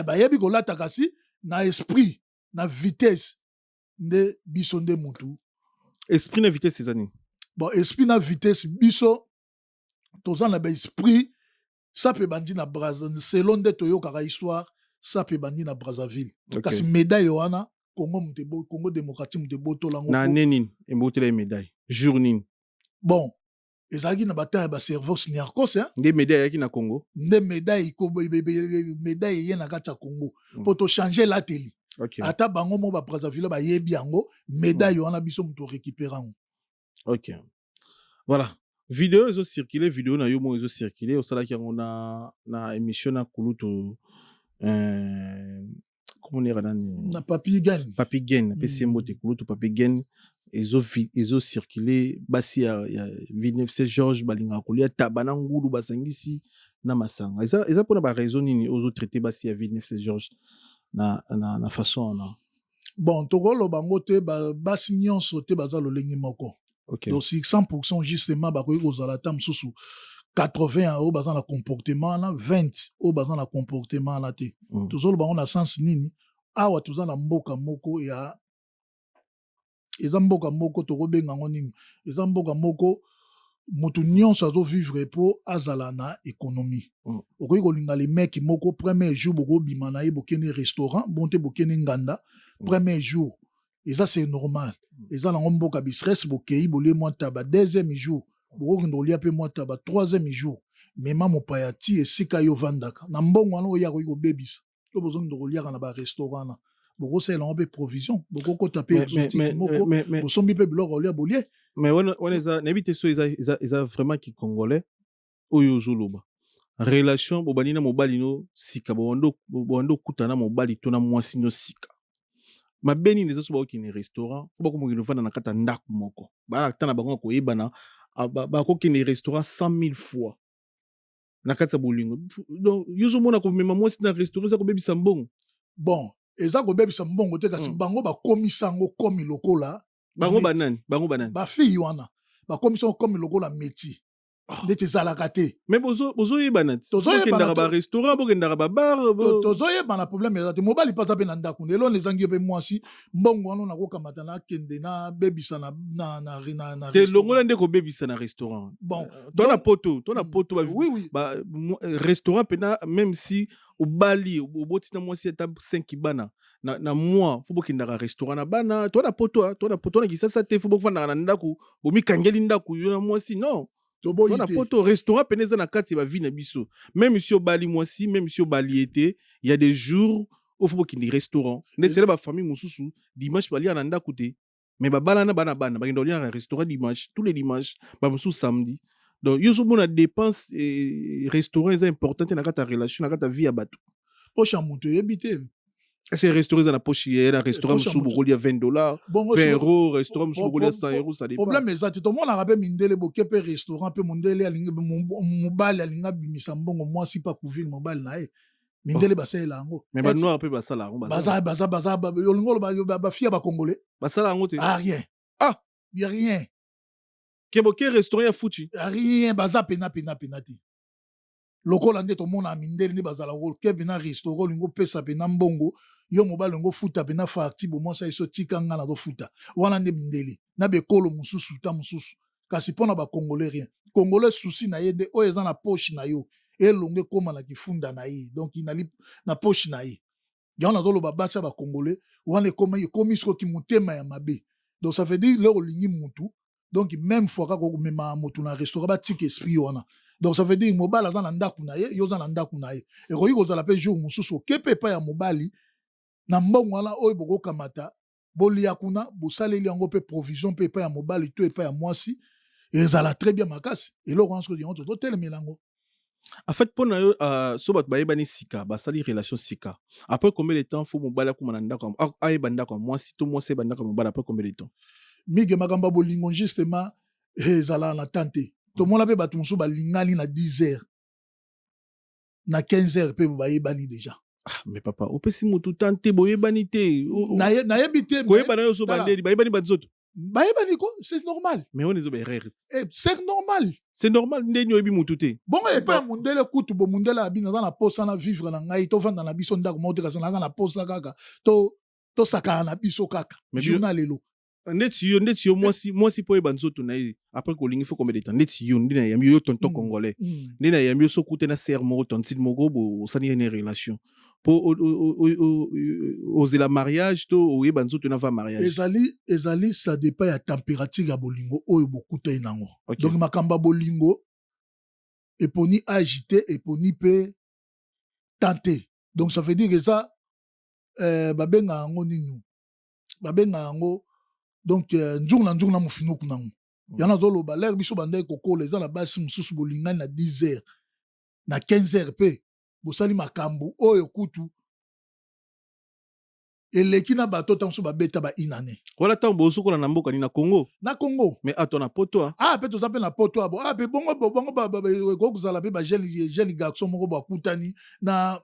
Ba yebi ko lata kasi na esprit na vitesse nde biso nde mutu. Esprit na vitesse ces années. Bon, esprit na vitesse biso tozan na ba esprit ça peut bandi na Brazzaville selon de toyokaka histoire ça peut bandi na Brazzaville. Kasi médaille wana Congo démocratique mutebo tolango na nenine et motela médaille jour nini. Bon, ezaki na bataille ba Servox Niarchos hein. Des médailles yaki na Congo. Des médailles ko médaille yena kata Congo pour to changer la télé. OK. Ata bango mo ba Brazzaville ba yebi yango médaille wana biso muto récupérer. OK. Voilà. Vidéo ils ont circulé, vidéo na yo mo ils ont circulé au sala qui on a na émission na kuluto comment dire na Papi Gain PCMO de kuluto Papi Gain ils ont circulé basi ya Villeneuve Georges balinga kolia tabana ngulu basangisi na masanga eza pona ba raison nini aux autres traiter basi ya Villeneuve Georges na façon na bon tokolo bango te basi nyonso te baza lolenge moko. Okay. Donc 100% justement bakoki kozala ta mosusu 80 € baza na comportement na 20 € baza na comportement na te. Tozolo bango na sens nini awa toza na mboka moko ya eza mboka moko tokobenga ngo nini eza mboka moko mutu nyonso azo vivre po azala na économie. Okoki kolinga le mec moko premier jour boko bima na ye bokende restaurant bonte bokende nganda premier jour et ça c'est normal. Et ça, on a un stress, bokei, bolé, moi, taba, deuxième jour, bokokende kolia mpe mwa taba 3e jour mema mopaya ti esika yo vandaka na mbongo wana oya koki kobebisa to bozokende koliaka na barestaurant na bokosalela mpe provision bokokota mpe exotique moko bosombi mpe biloko kolia bolie. Mais on nayebi te so eza vraiment ki congolais oyo ozoloba relation bobani na mobali no sika bobando kutana mobali to na mwasi no sika mabeni neza so bakokende restaurant po bakomokende ofanda na kati ya ndako moko bana tana bango koyebana bakokende restaurant 100 000 fois na kati ya bolingo donc yo ozomona komema mwasi na restaurant eza kobebisa mbongo bon eza kobebisa mbongo te kasi bango bakomisa yango komi lokola bango banani bafille wana bakomisa yango komi lokola métier ndeti ezalaka te mais bozoyebana ti bokendaka barestaurant bokendaka babar tozoyebana problème eza te mobali mpe aza mpe na ndako lelo ezangi mpe mwasi mbongo wana nakokamata nakende nabebisa te longola nde kobebisa na restaurant bon tona poto restaurant mpena même si obali oboti na mwasi ata 5 bana na mois fo bokendaka restaurant na bana tona poto na kisasa te fo bokofandaka na ndako bomikangeli ndako yo na mwasi non tona poto restaurant pene eza na kati ya bavi na biso même si obali mwasi même si obali ete il y a des jours où faut bokende restaurant ndesele bafamille mosusu dimanche balia na ndako te mais babala na bana bakende kolia na restaurant dimanche tous les dimanches bamosusu samedi donc yo ozomona dépense restaurant eza importante na kati ya relation na kati ya vie ya bato poche ya moto oyebi te ese restaurant eza na poche ye na restaurant mosusu bokolia $20 €20 restaurant mosusu bokolia €100 ça dépend problème eza te tomonaka mpe mindele boke mpe restaurant mpe mondele alingi mobali alingi abimisa mbongo mwasi mpe akuviri mobali na ye mindele basalela yango mais banoir mpe basala yango olingi oloba bafille ya bakongolais basala yango te rien ya rien keboke restaurant ya futi rien baza pena te lokola nde tomona mindele nde bazala ke pena restaurant olingi opesa pena mbongo yo mobali olingi ofuta pena facti bomwasa yeso tika nga na tofuta wana nde mindele na bekolo mosusu ta mosusu kasi mpona bakongolais rien congolais susi na ye nde oyo eza na poche na yo elongo ekóma na kifunda na ye donc inali na poche na ye yango nazoloba basi ya bakongolais wana ekomi soki motema ya mabe donc ça veut dire lero olingi mutu donc même fois kaka okomema motu na restaurant batika esprit wana donc ça veut dire mobali aza na ndako na ye yo oza na ndako na ye ekoki kozala mpe jour mosusu oke mpe epai ya mobali na mbongo wana oyo bokokamata bolia kuna bosaleli yango mpe provision mpe epai ya mobali to epai ya mwasi ezala très bien makasi eloko wana soki yango totelemela yango en fait mpona yo so bato bayebani sika basali relation sika après combien de temps fo mobali akóma na ndako ayeba ndako ya mwasi to mwasi ayeba ndako ya mobali après combien de temps mige makambo ya bolingo justement ezala na temps te tomona mpe bato mosusu balingani na 10 heures na 15 heures mpe bayebani déjà mais papa opesi motu temps te boyebani te nayebi te koyebana yo so bandeli bayebani banzoto bayebani ko c'est normal mais on ezo baerreur c'est normal ndeni oyebi motu te bongo epai ya mundele kutu bomundele abi naza na posa na vivre na ngai tovanda na biso ndako moko te kasi naza na posa kaka tosakana na biso kaka journal lelo ndeti yo mwasi po yeba nzoto na ye après kolingi fo combien de temps ndeti yo ndina yambi yo tonton congolais ndina yambi yo so kute na sœur moko tontine moko bo osani une relation po ozela mariage to oyeba nzoto na va mariage ezali ça dépend ya température ya bolingo oyo bokuta nango donc makamba bolingo eponi agité eponi pe tenté donc ça veut dire que ça babenga yango ninu babenga yango donc nzungu na mofinuku nango yana zoloba lere biso bandai kokola eza na basi mosusu bolingani na 10 heures na 15 heures pe bosali makambo oyo kutu eleki na bato ta mosusu babeta ba inane wala ntango bozokola na mboka ni na Congo mais ato na poto pe toza mpe na poto abo pe bongo kozala mpe jeune garçon moko bakutani na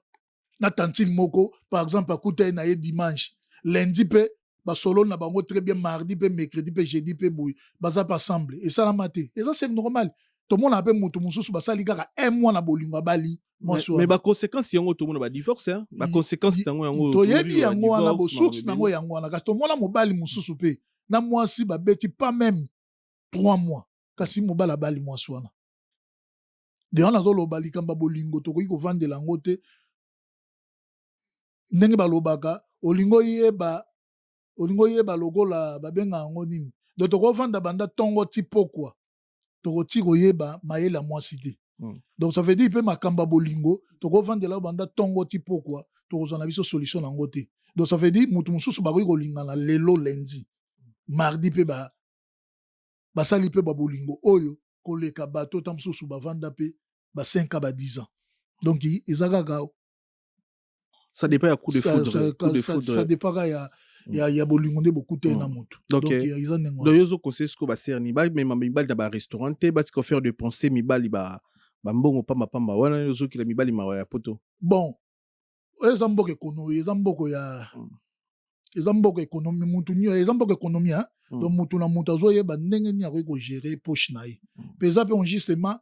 tantine moko par exemple akutani na ye dimanche lundi mpe basolo na bango très bien mardi pe mercredi pe jeudi pe boy baza pa ensemble et ça la maté et ça c'est normal tout le monde a pe mutu mususu basali kaka un mois na bolingo bali mais ba conséquence yango tout le monde ba divorce ba conséquence yango to yebi yango wana bo source nango yango wana kasi to mona mobali mususu pe na mwasi ba beti pas même 3 mois kasi mobala bali mwasi wana de on a zolo bali kamba bolingo to ko vendre lango te ndenge balobaka olingo yeba lokola babenga yango nini donc tokovanda banda tongo ti pokwa tokoti koyeba mayela mwasi te. Donc ça veut dire pe makamba bolingo tokovandela banda tongo ti pokwa tokozana biso solution nango te. Donc ça veut dire mutu mususu bakoki kolingana lelo lundi mardi pe basali pe babolingo oyo koleka bato ta mususu bavanda pe ba 5 à 10 ans. Donc ezaka ça dépend ya coup de foudre. Ça dépend ya bolingo nde beaucoup te na mutu. Donc yozo conseil ce ko ba serni ba même mibali na ba restaurant te ba tiko faire de penser mibali ba mbongo pamba wana yozo ki la mibali mawa ya poto. Bon, ezamboko ekonomi, ezamboko ekonomi mutu nyo, ezamboko ekonomi hein. Donc mutu na mutu azoyeba ndenge ni akoki ko gérer poche na ye. Peza pe on justement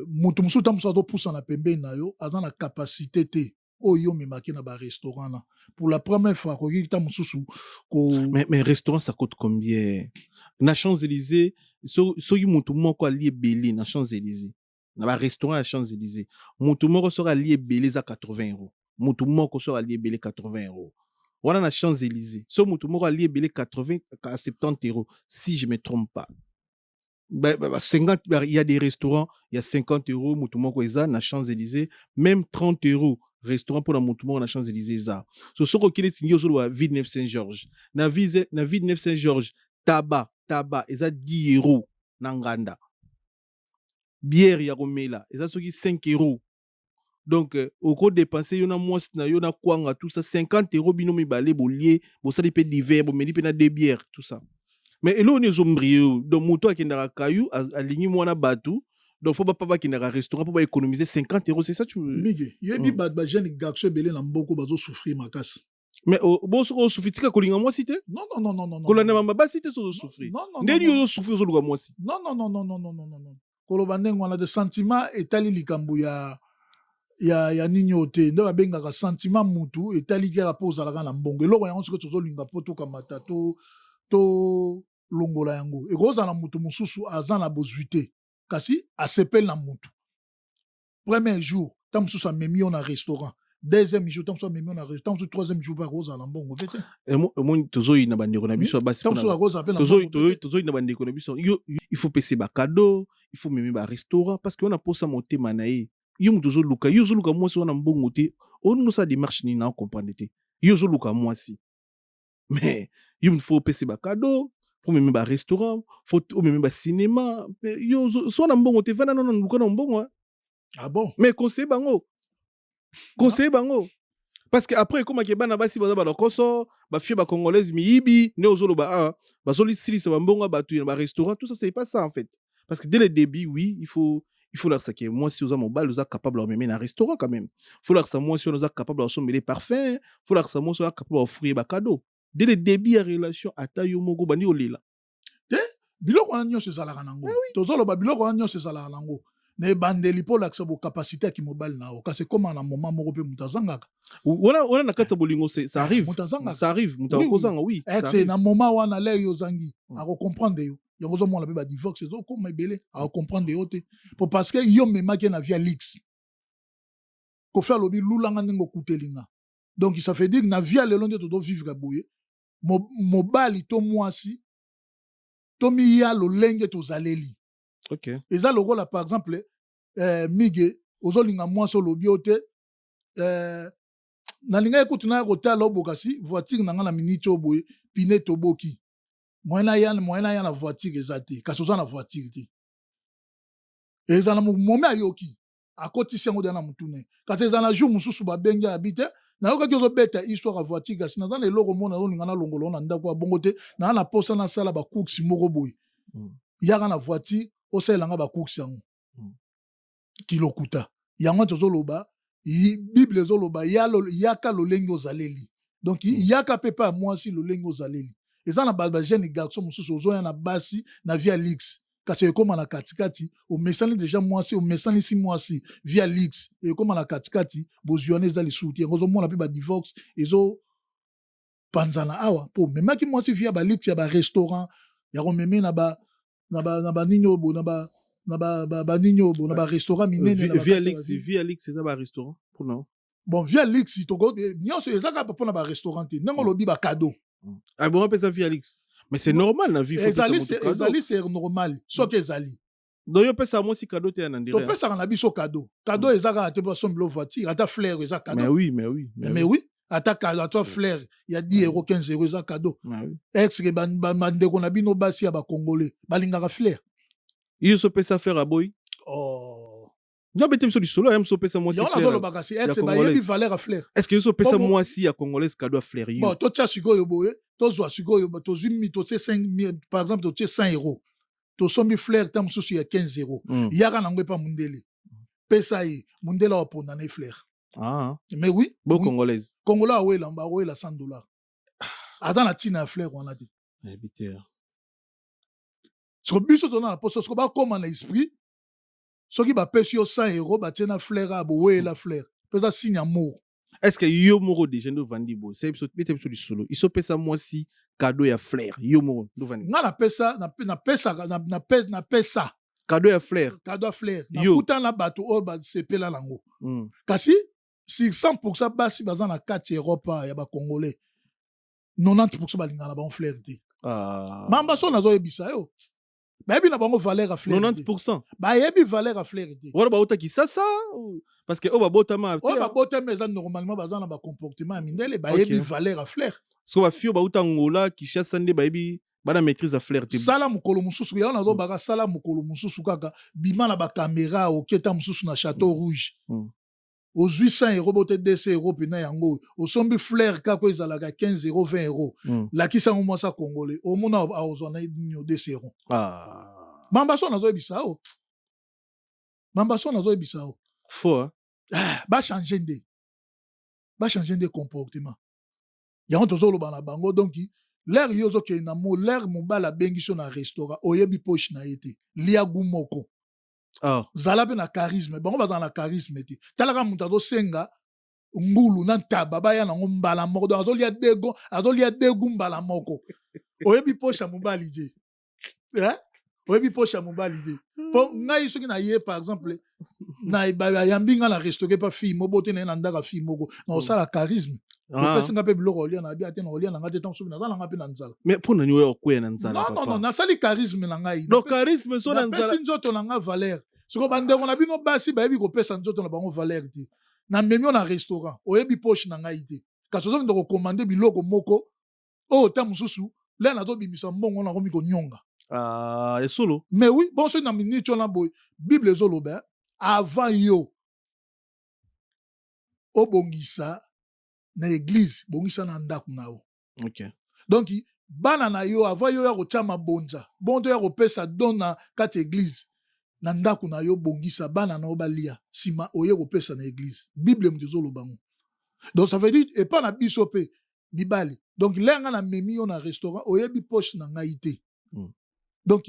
mutu musu ta musu azo poussa na pembe na yo, azana capacité te. Oyo memaki na ba restaurant là. Pour la première fois ko kita mususu ko mais restaurant ça coûte combien? Na Champs-Élysées, so mutu moko ali belé na Champs-Élysées. Na ba restaurant à Champs-Élysées. Mutu moko sera ali belé za 80 €. Mutu moko sera ali belé 80 €. Voilà na Champs-Élysées. So mutu moko ali belé 80 à 70 € si je me trompe pas. 50, il y a des restaurants, il y a 50 €, mutu moko eza na Champs-Élysées, même 30 € restaurant pour la mutu moko na Champs-Élysées eza. So soko kile tingi ozolo wa Villeneuve Saint-Georges. Na Villeneuve Saint-Georges, tabac eza 10 € na nganda. Bière ya komela eza soki 5 €. Donc oko dépenser yona mwasi na yona kwanga tout ça 50 € bino mibale bolie bo sali pe d'hiver bo meli pe na 2 bières tout ça. Mais elo ne zombrio donc moto akendaka kayu alingi mwana batu donc faut pas kindaka restaurant pour économiser 50 €, c'est ça tu Mige yebi ba jeune garçon belé na mboko bazo souffrir makasi. Mais bo soko souffrir tika kolinga mwasi te? Non. Kolana mamba basi te so souffrir. Ndeni yo souffrir zo luka mwasi. Non. Koloba ndenge wana de sentiment etali likambo ya ninyo te ndo babengaka sentiment mutu etali kaka po ozalaka na mbongo eloko yango soki tozolinga po tokamata to longola yango ekozala mutu mususu aza na bozwi te kasi asepeli na mutu. Premier jour ta mususu amemi yo na restaurant, deuxième jour ta mususu amemi yo na restaurant, troisième jour pa kozala mbongo vete mon tozoyi na bandeko na biso basi tozoyi na bandeko na biso il faut payer ba cadeau, il faut memi ba restaurant parce que on a posa motema na ye yo mutozo luka mwasi wana mbongo te on sa démarche ni na comprendre te yo zo luka mwasi mais il faut payer ba cadeau, faut memi ba restaurant, faut memi ba cinéma yo so na mbongo te vana non luka na mbongo. Ah bon? Mais conseil bango parce que après comme ke bana basi baza ba lokoso ba fie ba congolaise miyibi ne ozolo ba bazoli silisa ba mbongo batu na ba restaurant tout ça c'est pas ça en fait parce que dès le début oui il faut leur saquer moi si oza mobile oza capable de mener un restaurant quand même faut leur ça moi si oza capable de sommer les parfums faut leur ça moi oza capable d'offrir ba cadeau dès le début la relation ata yo moko bani olela te biloko wana nyonso ezalaka nango tozolo ba biloko wana nyonso ezalaka nango ne bandeli po laksa bo capacité ki mobile na o kasi koma na moment moko pe mutazangaka wana na katsa bolingo ça arrive mutakozanga oui c'est na moment wana le yo zangi ako comprendre yo yango zo mona pe ba divorce zo ko mebele ako comprendre yo te pour parce que yo memaki na via leaks ko faire lobi lulanga ngo kutelinga donc ça fait dire na via le londe to do vivre boye mobali to mwasi to mi ya lo lenge to zaleli. OK. Et ça, le rôle, par exemple, Mige, ozolinga mwasi olobi ote, na linga écoute na hotel obokasi, voiture na ngana minute oboye, pine toboki. Moyena ya na voiture ezate, kasoza na voiture te. Eza na moment ayoki, akoti sengo na mutune. Kasi eza na jour mususu ba bengi habite, na yoka ki ozobeta histoire ya voiture kasi na zana eloko mona olinga na longolo na ndako ya bongo te, na posa na sala ba cooks moko boye. Yaka na voiture oselanga ba cooks yango kilokuta yango tozoloba bible ezoloba yaka lolengo zaleli donc yaka pepa mwasi lolengo zaleli eza na ba jeune garçon mususu ozoya na basi na via leaks kasi ekoma na katikati o mesani déjà mwasi o mesani si mwasi via leaks ekoma na katikati bozione za lisuti yango zomona pe ba divorce ezo panzana awa po memaki mwasi via ba leaks ya ba restaurant ya komeme na ba ninyo bo na ba ninyo bo na ba restaurant minene na via Lix c'est ça ba restaurant pour non bon via Lix to go nyonso ezaka pa na ba restaurant te nango lobi ba cadeau bon on peut ça via Lix mais c'est normal na vie ezali c'est normal so que ezali Donc yo pesa moi si cadeau te en direct. topesaka na biso cadeau eza kaka te mpo asombi voiture ata fleur eza cadeau mais oui ata cadeau ata fleur ya 10 euros 15 euros eza cadeau exke bandeko na bino basi ya bakongolais balingaka fleur yo so pesa fleur a boy non bete biso lisolo ya so pesa moi si fleur nazolobaka si exe bayebi valeur ya fleur est-ce que yo so pesa moi si ya congolaise cadeau à fleur yo bon totia sikoyo boye tozwa sikoyo tozwi mi totie 5 par exemple totie 100 euros tosombi fleur ta mosusu ya 15 euros yaka nango epa mundele pesa ye mundele awaponda na fleur mais oui bon congolaise congolais awela $100 aza na ntina ya fleur wana te soko biso tona na poso soko bakóma na esprit soki bapesi yo 100 euros batie na fleur a bowela fleur peza signe ya moko est-ce que yo moko déjà ndo vandi bo c'est bete biso lisolo iso pesa moi si cadeau ya fleur yo moko ndo vandi nga na pesa cadeau ya fleur na kuta na bato oyo basepela nango kasi si 100% basi baza na kati Europe ya bakongolais 90% balingana na bango fleur te mamba so nazoyebisa yo bayebi na bango valeur ya fleur 90% bayebi valeur ya fleur te wana bautaki sasa parce que oyo babotama oyo babotama eza normalement baza na bacomportement ya mindele bayebi valeur ya fleur so bafio bauta ngola kishasa nde bayebi bana maîtrise ya fleur te sala mokolo mosusu ya nazobaka sala mokolo mosusu kaka bima na bakamera oketa mosusu na Château Rouge ozwi 100 euros bote 200 euros pena yango osombi fleur kako ezalaka 15 euros 20 euros lakisango mwasa congolais omona aozwa na 200 euros mamba so nazoyebisa o faux bachange nde comportement yango tozoloba na bango donc l'air yo ozokende na mo l'air mobala abengi so na restaurant oyebi poche na ye te lia gu moko zala mpe na charisme bango baza na charisme te talaka moto azosenga ngulu na ntaba baya nango mbala moko donc azolia degu mbala moko oyebi poche ya mobali te oyebi poche ya mobali te mpo ngai soki na ye par exemple yambi nga na restaurant pa fille mobote na ye na ndaka fille moko na osala charisme opesinga mpe biloko olia na bia te na olia na ngai te ntango soki naza na ngai mpe na nzala mais mpo nani oyo okwea na nzala non nasali charisme na ngai donc charisme so na nzala napesi nzoto na ngai valeur soko bandeko na bino basi bayebi kopesa nzoto na bango valeur te na memi o na restaurant oyebi poche na ngai te kasi ozoki nde kokomande biloko moko oyo ta mosusu le nazobimisa mbongo nakomi konyonga esolo mais oui bon soki na miniti wana boye bible ezoloba avant yo obongisa na église bongisa na ndako na yo donc bana na yo avant yo ya kotia mabonza bonto ya kopesa don na kati église na ndako na yo bongisa bana na yo balia nsima oye kopesa na église bible moto ezoloba ngo donc ça veut dire epa na biso mpe mibali donc lenga na memi yo na restaurant oyebi poche na ngai te donc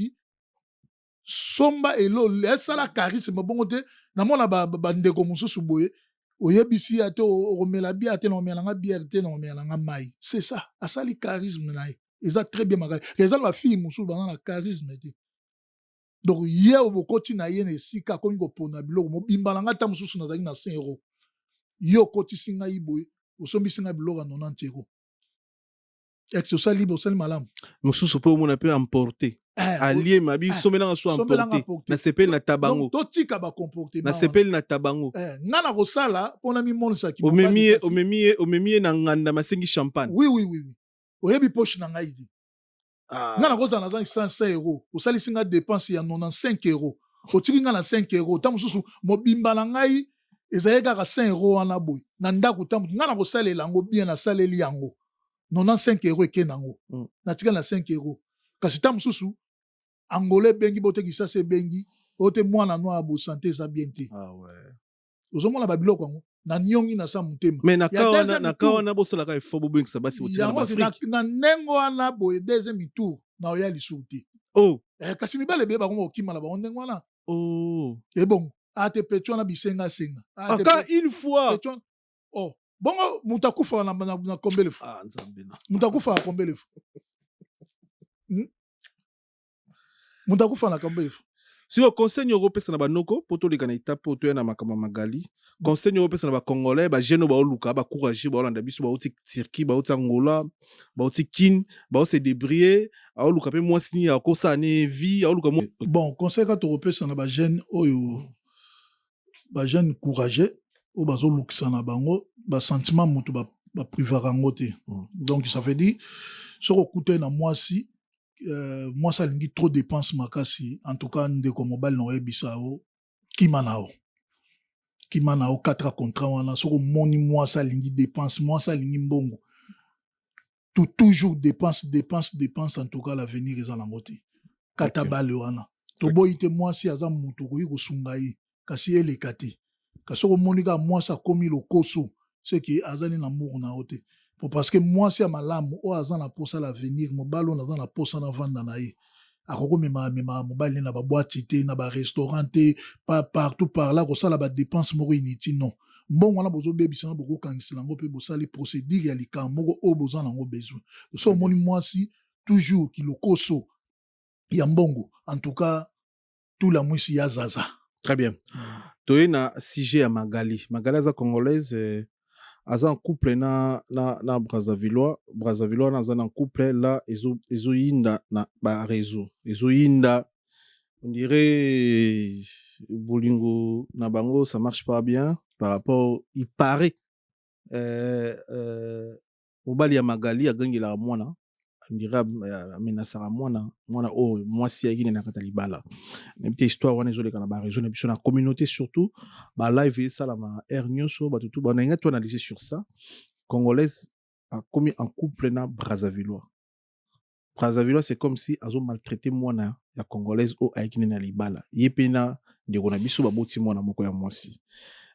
somba elo esala charisme bongo te namona bandeko mosusu boye oyebisi ate omela bia te na omela nga bière te na omela nga mai c'est ça asali charisme na ye eza très bien makasi eza na bafille mosusu baza na charisme te donc ye obokoti na ye na esika akomi kopona biloko mobimba na nga ta mosusu nazalaki na 100 euros ye okotisi ngai boye osombisi ngai biloko ya 90 euros exe osali malamu mosusu mpe omona mpe emporte alie mabi somelanga so emporte na sepeli na tabango totika bacomportement na sepeli na tabango nga na kosala mpona mimonisaki omemi ye na nganda masengi champagne oui oyebi poche na ngai te nga na kozala nazali 100 euros osalisi nga dépense ya 95 euros otiki nga na 5 euros ta mosusu mobimba na ngai ezali kaka 100 euros wana boye na ndako ta nga na kosalela yango bien nasaleli yango 95 euros eke nango natika na 5 euros kasi ta mosusu angolais ebengi botekisa se ebengi ote mwana no abo santé eza bien te ozomona babiloko yango na nyongi na sa motema mais na kawana bosalaka efo bobengisa basi botika na Afrique na ndenge wana boye deuxième tour na oya lisusu te kasi mibale beye bango okima na bango ndenge wana ebongo ate petu wana bisenga senga aka une fois bongo mutu akufaka na combien de fois mutu akufaka combien de fois mutu akufaka na combien de fois Si le conseil européen na banoko poto le kana itape poto na makama magali conseil européen na ba congolais ba jeune ba oluka ba courager ba olanda biso ba oti Turquie ba oti Angola ba oti Kin ba se débrouiller a oluka pe moi sini a kosa ne vie a oluka bon conseil européen na ba jeune oyo ba jeune courageux o bazo lukisa na bango ba sentiment mutu ba privara ngo te donc ça veut dire soko kuté na mwasi moi ça lingi trop dépense makasi en tout cas ndeko mobile na ebisa o kimanao 4 contrat wana soko moni moi ça lingi dépense moi ça lingi mbongo toujours dépense en tout cas l'avenir est en côté kata bale wana to boyite moi si aza mutu ko yiko sungai kasi ele kate kasi ko monika moi ça komi lo koso c'est que azali na mour na ote parce que moi si malamu o azan na posa l'avenir mobile on azan na posa na vanda na ye akoko mema mobile na ba boîte te na ba restaurant te pas partout par là ko sala ba dépense moko inutile non mbongo wana bozo bebisa na boko kangisela ngo pe bosali procédure ya likambo moko o bozana ngo besoin so moni moi si toujours ki lo koso ya mbongo en tout cas tout la mwisi ya zaza. Très bien. Toye na sujet ya Magali aza congolaise aza en couple na Brazzavillois na aza en couple là ezoyinda na ba réseau ezoyinda on dirait bolingo na bango ça marche pas bien par rapport il paraît mobali ya Magali agangela mwana on dirait amenasaka mwana o mwasi yakine na kata libala na petite histoire wana ezoleka na ba réseau na biso na communauté surtout ba live ça la ma air nyonso ba tout ba na to analyser sur ça congolaise a commis en couple na Brazzavillois c'est comme si azo maltraité mwana ya congolaise o yakine na libala yepena ndeko na biso ba boti mwana moko ya mwasi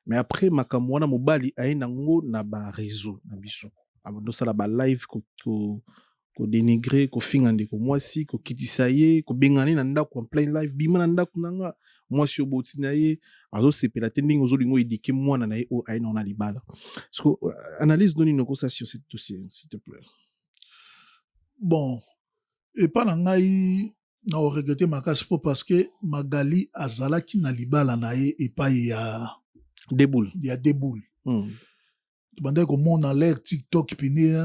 mais après makambo wana mobali aina ngo na ba réseau na biso abo ça la ba live ko dénigrer ko finga ndeko mwasi ko kitisa ye ko bengani na ndako en plein live bima na ndako nanga mwasi oboti na ye azo sepela tending ozo lingo idike mwana na ye o aina na libala parce que analyse doni noko ça sur cette dossier s'il te plaît. Bon et pas na ngai na o regretter makasi parce que Magali azalaki na libala na ye et pas ya déboule tu bandai ko mona l'air TikTok pini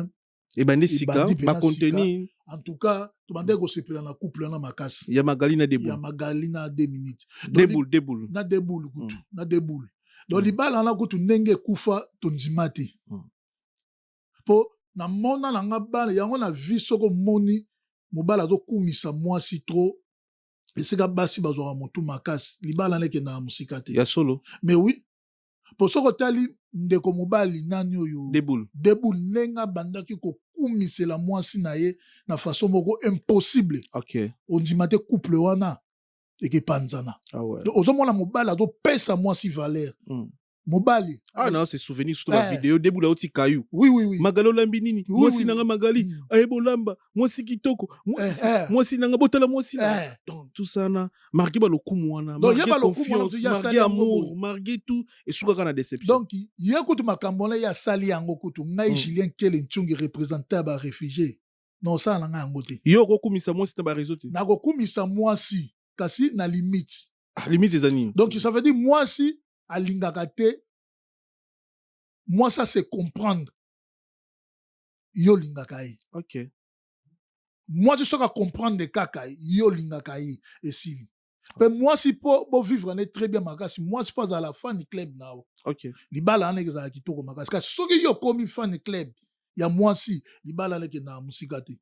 et bandi sika ba contenu en tout cas tu bandai ko sepela na couple na makasi ya Magali na 2 minutes déboule na déboule kutu na déboule donc libala na kutu ndenge kufa tonzimate po na mona na nga bana yango na vie soko moni mobala zo kumisa mwasi trop esika basi bazwa motu makasi libala neke na musika te ya solo mais oui po soko tali ndeko mobali nani oyo déboule nenga bandaki ko kumisela mwasi na ye na façon moko impossible ondimate couple wana eke panzana ozomona mobali azo pesa mwasi valeur mobali non c'est souvenir surtout la vidéo déboule oti kayu oui Magali olambi nini mwasi nanga Magali ayebo mwasi kitoko mwasi nanga botala mwasi donc tout ça na marqué ba lokumu wana marqué confiance marqué amour marqué tout et soukaka na déception donc ye kutu makambo na ya sali yango kutu ngai Julien Kele Nchungi représentant ba réfugié non ça na yango te yo ko kumisa mwasi na ba réseau te na ko kumisa mwasi kasi na limite limite ezani donc ça veut dire mwasi alingaka te moi ça c'est comprendre yo lingaka ye moi je soka comprendre de kaka yo lingaka ye esili mais moi si po vivre ne très bien makasi moi c'est pas à la fan club nao libala ane za kitoko makasi kasi soki yo komi fan club ya moi si libala ane ke na musika te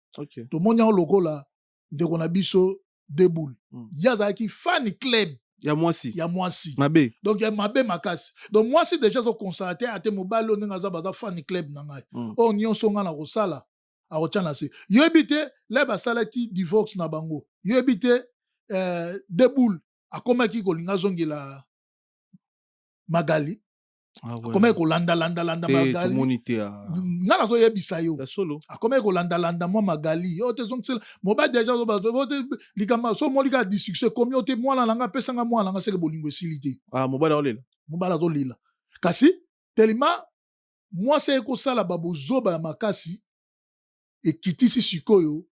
to monya lokola ndeko na biso déboule ya za ki fan club ya mwasi mabe donc ya mabe makasi donc mwasi déjà so constater ate mobalo ninga za baza fan club na ngai o nyonso nga na kosala a kotiana se yebite le basala ki divorce na bango yebite déboule akomaki kolinga zongela Magali akomaki kolanda Magali nga na to yebisa yo akomaki kolanda moi Magali o te zongsela moba déjà so bato likama so molika discussion komi o te mwana nanga pesa nga mwana nanga seke bolingo esilite mobala to lila kasi tellement moi c'est ko sala babozoba ya makasi ekitisi sikoyo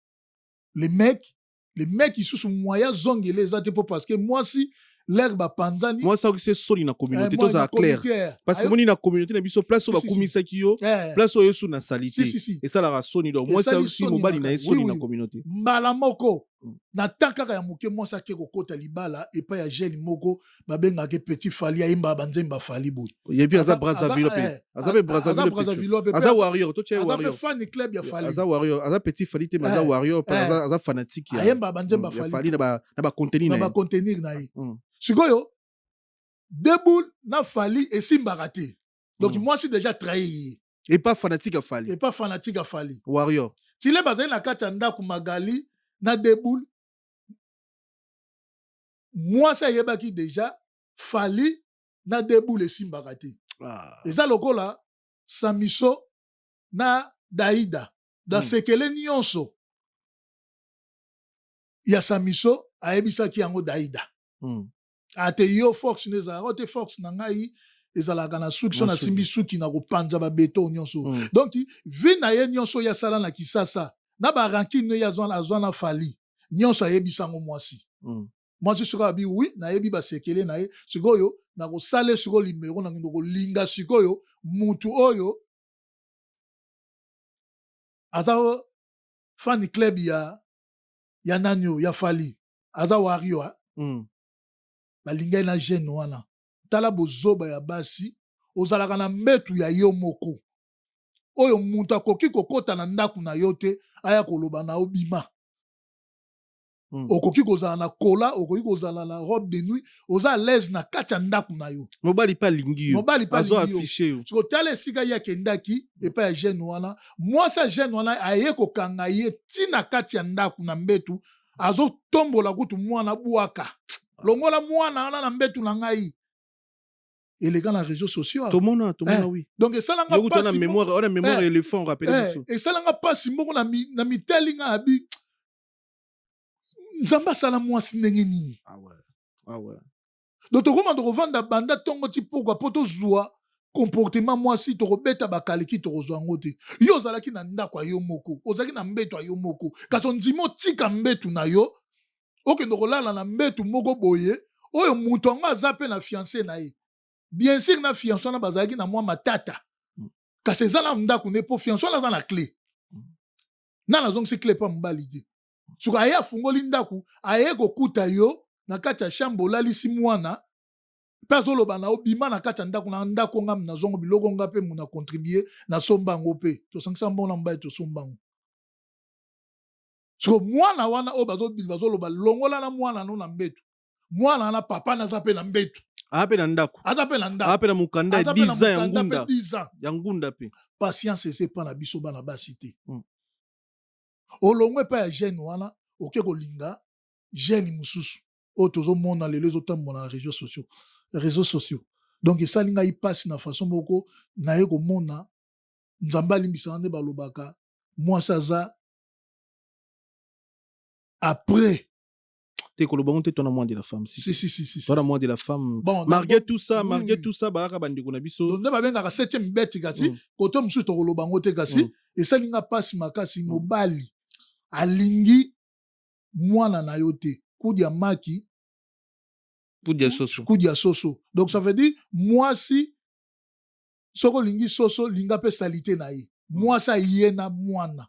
le mec les mecs qui sont moyen zongele eza te po parce que moi si l'air bapanzani moi ça c'est soli na communauté moi, to za clair parce que moni na communauté na biso place ba kumisa kiyo place oyo su na salité et ça la soni donc moi ça aussi mobali na soli na communauté mbala moko na takaka ya moke moi ça ke kokota libala et pas ya jeune moko babenga ke petit fali ayimba banzemba fali boy et puis aza Brazzaville pe aza Brazzaville aza warrior to che warrior aza fan club ya fali aza warrior aza petit fali te aza warrior aza fanatique ya ayimba banzemba fali na ba contenir na ye sikoyo Deboul na fali esimbaka te donc moi c'est déjà trahi et pas fanatique à fali warrior tile bazali na kati ya ndako magali na Deboul moi ça yebaki déjà fali na Deboul esimbaka te eza lokola Samiso na Daïda da sekele nyonso ya Samiso ayebisaki yango Daïda ate yo Fox neza rote Fox na ngai ezalaka na suki so na simbi suki na kopanza ba beto nyonso donc vi na ye nyonso ya sala na kisasa na ba rankine ya azwa na fali nyonso ayebisango mwasi sikoyo abi oui na yebi ba sekele na ye sikoyo na kosale sikoyo limero na ngendo kolinga sikoyo mutu oyo aza fan club ya nanyo ya fali aza warrior balingai na jeune wana tala bozoba ya basi ozalaka na mbetu ya yo moko oyo mutu akoki kokota na ndako na yo te aya koloba na obima okoki kozala na kola okoki kozala na robe de nuit oza à l'aise na kati ya ndako na yo mobali pa lingi yo azo affiché yo siko tala esika ye akendaki epa ya jeune wana mwasi jeune wana aye kokanga ye tina kati ya ndako na mbetu azotombola kutu mwana bwaka longola mwana wana na mbetu na ngai eleka na réseaux sociaux tomona oui donc esalanga pasi on a mémoire éléphant rappelé biso esalanga pasi moko na mitelinga abi nzamba sala mwasi ndenge nini donc tokoma tokovanda banda tongo ti pokwa po tozwa comportement mwasi tokobeta bakaleki tokozwa yango te yo ozalaki na ndako ya yo moko ozalaki na mbetu ya yo moko kasi ondima otika mbetu na yo okende kolala na mbetu moko boye oyo mutu yango aza mpe na fiancé na ye bien sûr na fiancé wana bazalaki na mwa matata kasi eza na ndako nde mpo fiancé wana aza na clé nana azongisi clé mpa mobali te soki aye afungoli ndako aye kokuta yo na kati ya chambre olalisi mwana mpe azoloba na obima na kati ya ndako nga nazongo biloko nga mpe muna contribue na sombango mpe tosangisa mbona mobali tosombango soki mwana wana oyo bazoloba longola na mwana no na mbetu mwana wana papa naza mpe na mbetu ape na ndako aza mpe na ndako ape na mukanda 10 ans ya ngunda pe patience ese pa na biso bana basi te olongwe mpe ya jeune wana oke kolinga jeune mosusu oyo tozomona lelo ezotambola na réseaux sociaux donc esali ngai pasi na façon moko naye komona nzambe alimbisaka nde balobaka mwasi aza après t'es kolobango te tona moins de la femme si tona moins de la femme bon, malgré tout ça baraka bandeko na biso donc nde babengaka 7e beti kasi koto mosusu tokolobango te kasi esalinga pasi makasi mobali alingi mwana na yo te kudi ya maki kudi ya soso donc ça veut dire mwasi soko lingi soso linga mpe salite na ye mwasi aye na mwana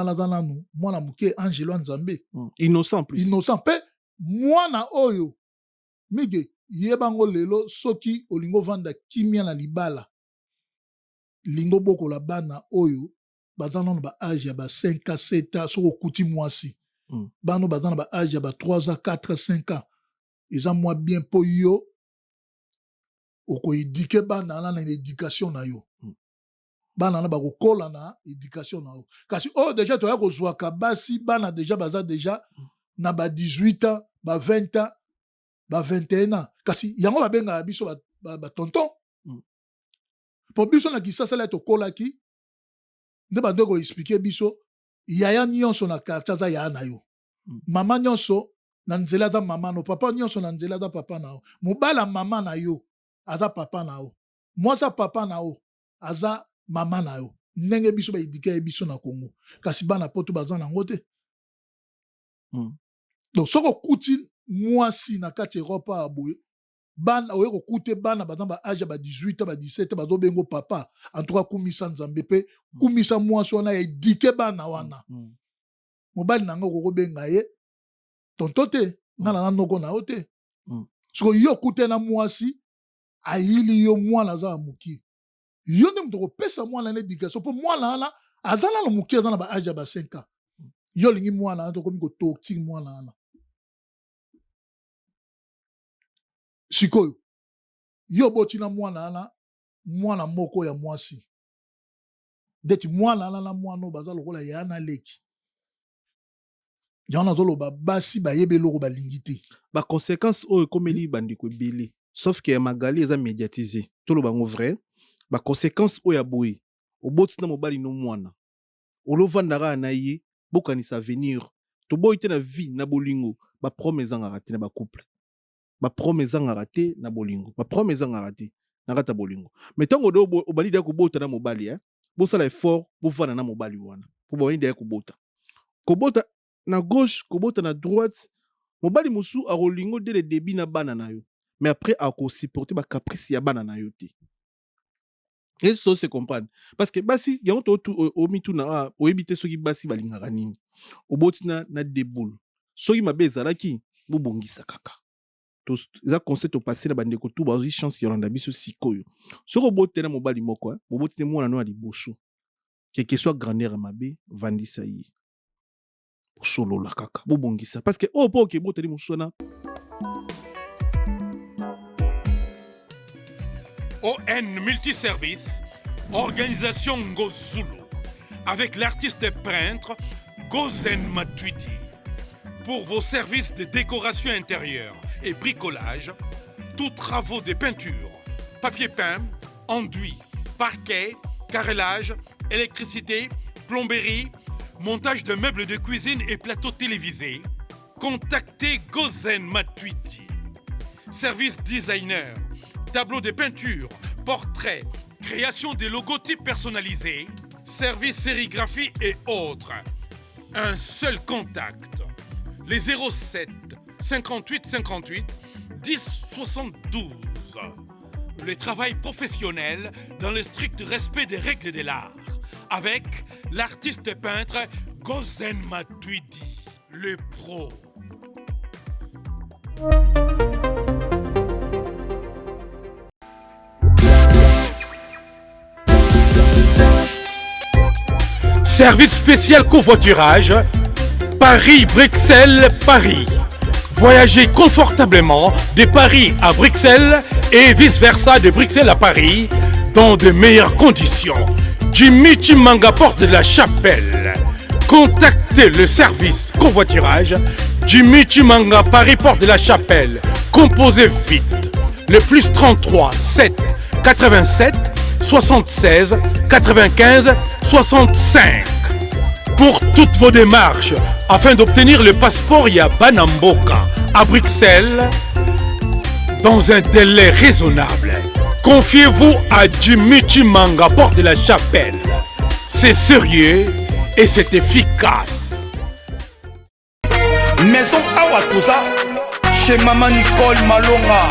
naza nanu mwana moke angelo nzambe innocent mpe mwana oyo mige yebango lelo soki olingo vanda kimia na libala lingo bokola bana oyo baza nano ba age ya ba 5 à 7 ans soko okuti mwasi bano baza na ba age ya ba 3 à 4 à 5 ans eza mwa bien mpo yo okoedike bana na éducation na yo bana na bakokola na éducation na yo kasi oyo deja toya kozwaka basi bana deja baza deja na ba 18 ans ba 20 ans ba 21 ans kasi yango babengaka biso batonton po biso na kisasala tokolaki nde bande koexplike biso yaya nyonso na quartier aza yaya na yo mama nyonso na nzela aza mama no papa nyonso na nzela aza papa na yo mobala mama na yo aza papa na yo mwasi papa na yo aza mama na yo ndenge biso baedike biso na Congo kasi bana poto baza nango te Donc soki okuti mwasi na kati Europe aboye bana oye kokute bana bazamba âge ba 18 ba 17 bazo bengo papa en tout cas kumisa nzambe pe kumisa mwasi wana éduquer bana wana mobali nanga ko benga ye tontote ngana noko na ote so yo kute na mwasi ayili yo mwana za muki yo nde mtoko pesa mwana na éducation po mwana ala azala na muki azana ba âge ba 5 ans yo lingi mwana na to komi ko tokti mwana ala sikoyo yo botina mwana ala mwana moko ya mwasi ndeti mwana ala na mwana baza lokola yana leki yana zolo basi ba yebe loko balingite ba conséquences o komeli bandiko ebele sauf que magali eza médiatisé tolo bango vrai ba conséquences o ya boye obotina mobali no mwana olovandaka na ye bokanisa avenir to boy te na vie na bolingo ba promesse nga raté na ba couple ba promesse nga raté na bolingo ba promesse nga raté na kata bolingo mais tango do obali da ko bota na mobali bo sala effort bo vana na mobali wana po ba inde ko bota na gauche ko bota na droite mobali musu a rolingo dès le début na bana na yo mais après a ko supporter ba caprice ya bana na yo te. Et ça se comprendre parce que basi yango to o mitu na o ebite soki basi balingaka nini obotina na deboule soki mabe ezalaki bobongisa kaka to za concept au passé na bandeko tu ba ozi chance yolanda biso sikoyo soko obotena mobali moko bobotine mwana no ali boso que soit grandeur mabe vandisa yi solo la kaka bobongisa parce que o po ke boteli musona ON Multiservice, organisation Ngozulu, avec l'artiste peintre Gozen Matuidi. Pour vos services de décoration intérieure et bricolage, tous travaux de peinture, papier peint, enduit, parquet, carrelage, électricité, plomberie, montage de meubles de cuisine et plateaux télévisés, contactez Gozen Matuidi. Service designer, tableau de peinture, portrait, création de logotypes personnalisés, service sérigraphie et autres. Un seul contact. Les 07 58 58 10 72. Le travail professionnel dans le strict respect des règles de l'art. Avec l'artiste peintre Gozen Matuidi, le pro. Service spécial covoiturage, Paris-Bruxelles-Paris. Voyagez confortablement de Paris à Bruxelles et vice-versa de Bruxelles à Paris dans de meilleures conditions. Jimmy Chimanga, porte de la Chapelle. Contactez le service covoiturage Jimmy Chimanga, Paris, porte de la Chapelle. Composez vite. Le plus 33 7 87 76 95 65. Pour toutes vos démarches, afin d'obtenir le passeport Yabanamboka à Bruxelles, dans un délai raisonnable, confiez-vous à Jimmy Chimanga, porte de la Chapelle. C'est sérieux et c'est efficace. Maison Awatusa, chez Maman Nicole Malonga.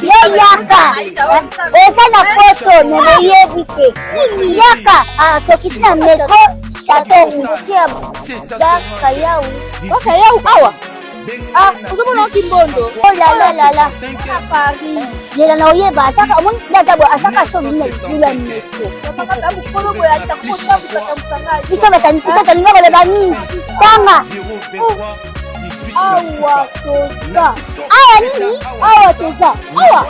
Yaka, eza na poto nemoyebite. Yaka, tokisina metro chateau ngutia daka yau. Waka yau awa. Uzomona kimbondo. Oh la la la. Paris. Jela na oyeba asaka omoni ndazabo asaka so minne lula metro. Saka abu kolo boya takota kusakamsanga. Isa taninga le bani. Tanga. Awa toza. Awa nini? Awa toza. Awa.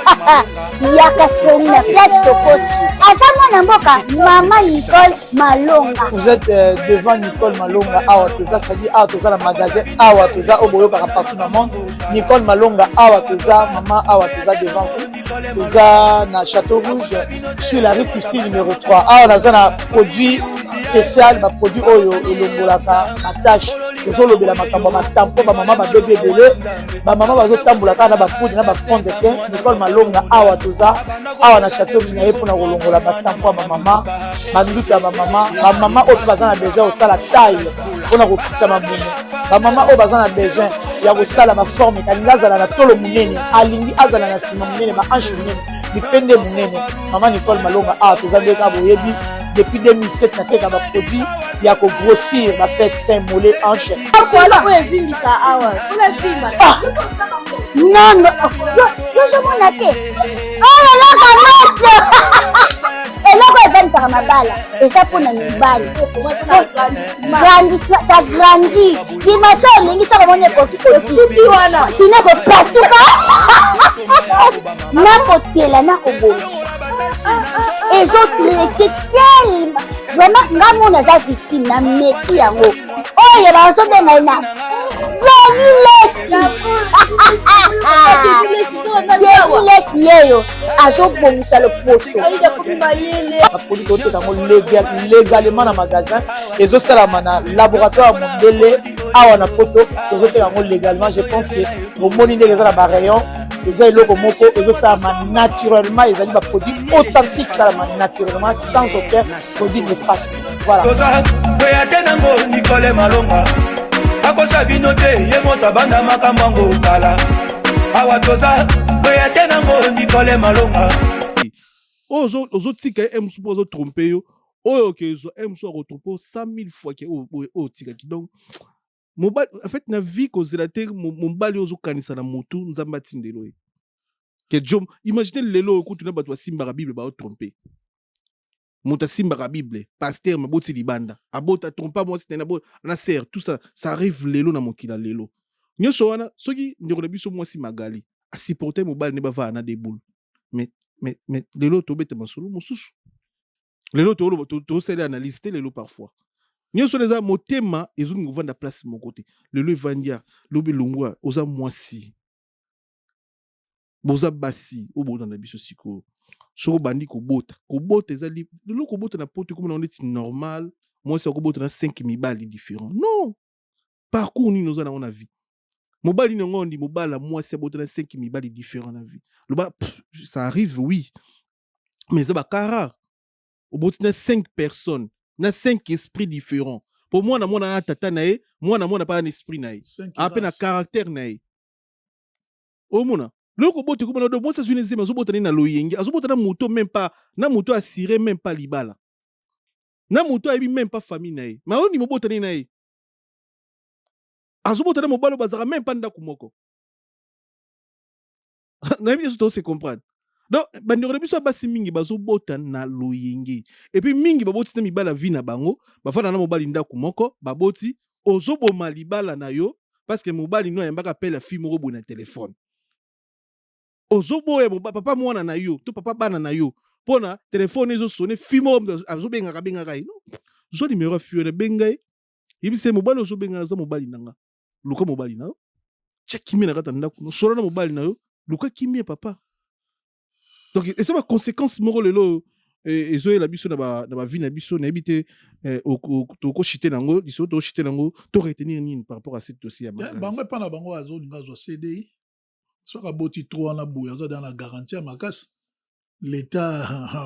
Yaka soni na place tokoti. Azama mboka Maman Nicole Malonga. Vous êtes devant Nicole Malonga. Awa toza, c'est-à-dire Awa toza le magasin. Awa toza au boyo partout dans le monde. Nicole Malonga. Awa toza, maman Awa toza devant vous. Toza na Château Rouge sur la rue Custine numéro 3. Awa naza na produit spécial, ma produit oyo elongolaka attache tozolobela makambo ya matampo bamama babebe ebele bamama bazotambola kaka na bapoudre na bafond de tein. Nicole Malonga awa toza awa na chateau na ye mpona kolongola batampo ya bamama banduki ya bamama oyo baza na besoin kosala taille mpona kokitisa mabumu, bamama oyo baza na besoin ya kosala baforme kalingi azala na tolo monene alingi azala na nsima monene baanche monene mipende monene. Mama Nicole Malonga awa toza nde kaka boyebi depuis 2007 nateka baproduit ya kogrossir bafesse sein mollet hanche non yozomona te oyo loka eloko evanisaka mabala eza mpona mibali sa grandi dimension olingi soko moni ekoki kosuki wana sino ekopasuka nakotela nakobongisa ezotraite telema vraiment nga mona aza victime na meki yango oyo bazobenga na lesi yeyo azobongisa loposo baproduit toteka yango légalement na magasin ezosalama na laboratoire ya mondele awa na poto tozoteka yango légalement. Je pense que bomoni ndenge eza na barayon eza eloko moko ezosalama naturellement, ezali baproduit authentique salama naturellement sans aucun produit néfaste. Voilà. oya te nango Nicole Malonga akosa bino te ye moto abanda makambo yango tala awa toza oya te nango Nicole Malonga ozotika ye msupu ozotrompe yo oyo okezwa msu akotrompe 100 000 fois ke oyo otikaki. Donc mobali en fait na vie kozela te mobali ozokanisa na motu nzambe atindelo ye ke jom. Imagine lelo okutu na bato basimbaka bible baotrompe moto asimbaka bible pasteur maboti libanda abota trompa mwasi na na ser tout ça ça arrive lelo na mokila lelo nyonso wana soki ndeko na biso mwasi magali asiporte mobali ne bava na deboule mais lelo tobete masolo mosusu lelo tosala analyse te lelo parfois nyonso leza motema ezuni ngovanda place moko te lelo evandia lobi lungwa oza mwasi boza basi obota na biso siko soko bandi kobota ezali lelo kobota na poto comme on est normal mwasi akobota na 5 mibali différents non parcours ni noza na on a vie mobali ni ngondi mobala mwasi abota na 5 mibali différents na vie ça arrive oui mais ça ba kara oboti na 5 personnes na 5 esprits différents pour moi na tata na ye moi na pas un esprit na ye ape na caractère na ye omona loko bote ko do moi ça une zema azobota na loyenge azobota na moto même pas na moto assuré même pas libala na moto ayebi même pas famille na ye ma oni mobota na ye azobota na mobalo bazaka même pas ndako moko na bien tout se comprendre. Donc bandeko biso basi mingi bazobota na loyenge et puis mingi baboti na mibala vie na bango bafana na mobali ndako moko baboti ozoboma libala na yo parce que mobali no yambaka appelle la fille moko bo na téléphone ozoboya papa mwana na yo to papa bana na yo pona téléphone ezo sonner fimo azobenga kai no zo numéro fio de bengai yibise mobali ozobenga za mobali nanga luka mobali na yo check kimi na kata ndako no solo na mobali na yo luka kimi papa. Donc et ça va conséquence moko lelo ezo la biso na ba vie na biso na ebité to chité nango biso to chité nango to retenir nini par rapport à cette dossier ya bango pa na bango azo linga zo CDI soka boti 3 na boya zo dans la garantie à makas l'état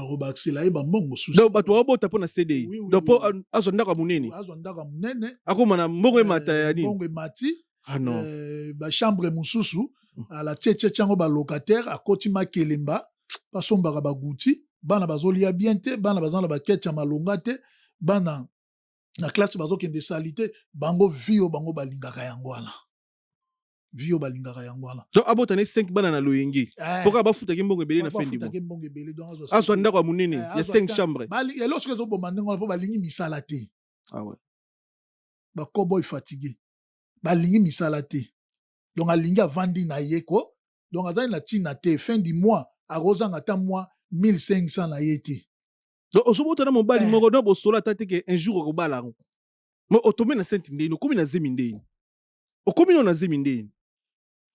robaxila e bambongo sous donc bato bota pona CDI donc po azo ndaka munene akoma na mbongo mata ya nini mbongo mati ah non ba chambre mususu à la tchétché tchango ba locataire à kotima kelemba basombaka baguti bana bazolia bien te bana bazana baketcha malonga te bana na classe bazokende salite bango vio bango balingaka yango wana vio balingaka yango wana donc abota ne 5 bana na loyenge poka bafuta ke mbongo ebele na fin du mois aso ndako munene ya 5 chambres bali elo soke zo bomande ngona po balingi misala te ah ouais ba cowboy fatigué balingi misala te donc alingi avandi na yeko donc azali na tina te fin du mois arozanga ta mois 1500 na yete donc osobota na mobali moko donc bosola tate ke un jour okobala mo otomé na sainte ndeni okomi na zemi ndeni okomi na zemi ndeni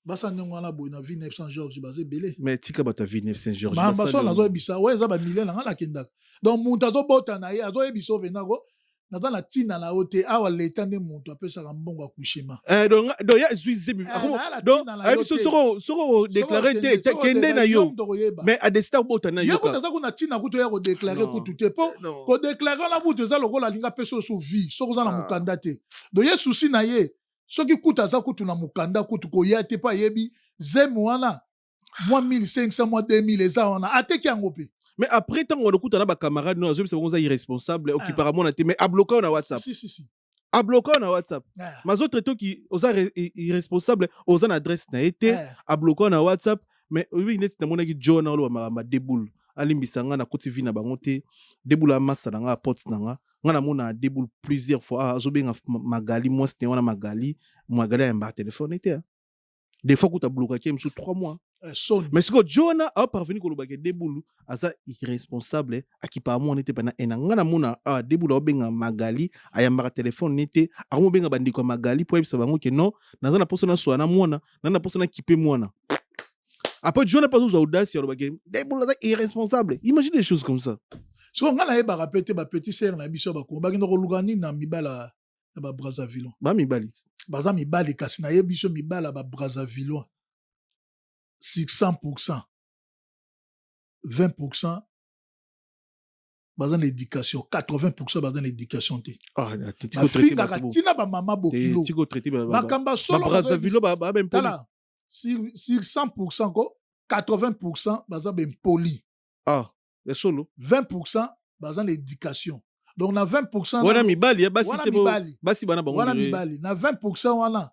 basa ndenge na boy na vie 900 Georges bazé belé mais tika bata vie 900 Georges basa na zo ebisa ouais za ba millions na ngana kendaka donc muta zo bota na ye azo ebiso venako naza na ntina na yo te awa leta nde moto apesaka mbongo akushema donc ya zuize donc ayebiso soko déclaré te kende na yo mais adesida kobota na yo kuta aza kuna ntina kutu ya kodeklare kutu te mpo kodeklare wana kutu eza lokola alinga apesa yo so vie soki oza na mokanda te donc ye susi na ye soki kutu aza kutu na mokanda kutu koya te mpo ayebi zeme wana mwa 1500 mwa 2000 eza wana ateki yango mpe. Mais après tant on écoute na ba camarade nous azobisa bonza irresponsable okiparamon na te mais a bloqué na WhatsApp. Si. A bloqué na WhatsApp. Mais autres to qui oza irresponsable oza na adresse na été a bloqué na WhatsApp mais oui net na mona ki John lo ma déboule alimbisa nga na koti vi na bango te déboule amasa na nga porte na nga na mona déboule plusieurs fois azobenga magali moi c'était wana magali ya mba téléphone était. Des fois que tu as bloqué sous 3 mois. Mais ce que Jonah a parvenu à déboulou, asa irresponsable, à qui par moi on était pendant un an, mona a déboulou a benga magali, a yamara téléphone n'était, a mo benga bandi ko magali pour savoir que non, dans un personne soit na mona, dans un personne qui peut mona. Après Jonah pas aux audaces, il a déboulou irresponsable. Imagine des choses comme ça. Ce qu'on a ba répéter ba petit sœur na biso ba ko ba ngino lugani na mibala ba Brazzaville. Ba mibali. Baza mibali kasi na ye biso mibala ba Brazzaville. 600%. 20% baza l'éducation, 80% baza l'éducation te. Ah, tiko traité ba tina ba mama bokilo. Tiko traité ba makamba solo Brazzaville ba ben poli. Sur 100% ko 80% baza ben poli. Ah, les solo. 20% baza l'éducation. Donc na 20% wana mibali ya basi te basi bana bango wana mibali na 20% wana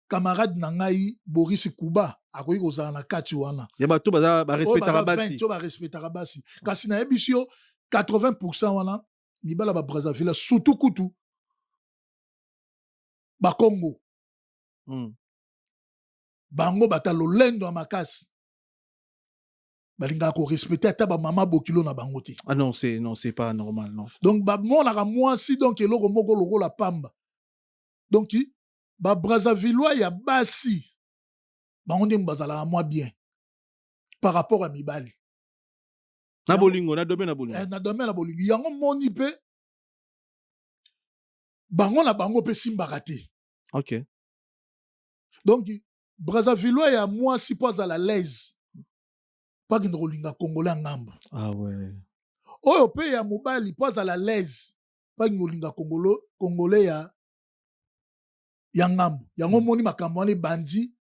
camarade na ngai Boris Kuba akoyi kozala na kati wana ya bato baza ba respectera basi to ba respectera basi kasi na ebisio 80% wana mibala ba Brazzaville surtout kutu ba Congo bango batalo lendo makasi balinga ko respecter ata ba mama bokilo na bango te. Ah non, c'est pas normal non. Donc ba monaka mwasi donc eloko moko loko la pamba. Donc ba Brazzavillois ya basi bango ndem bazala moi bien par rapport à mibali. Na bolingo na domaine na bolingo. Na domaine na bolingo yango moni pe bango na bango pe simbaka te. OK. Donc Brazzavillois ya mwasi po azala l'aise. Pas qu'il rolinga congolais ngambo. Ah ouais. Oyo pe ya mobali pas à la l'aise. Pas qu'il rolinga congolais ya ngambo. Yango moni makambo wana bandi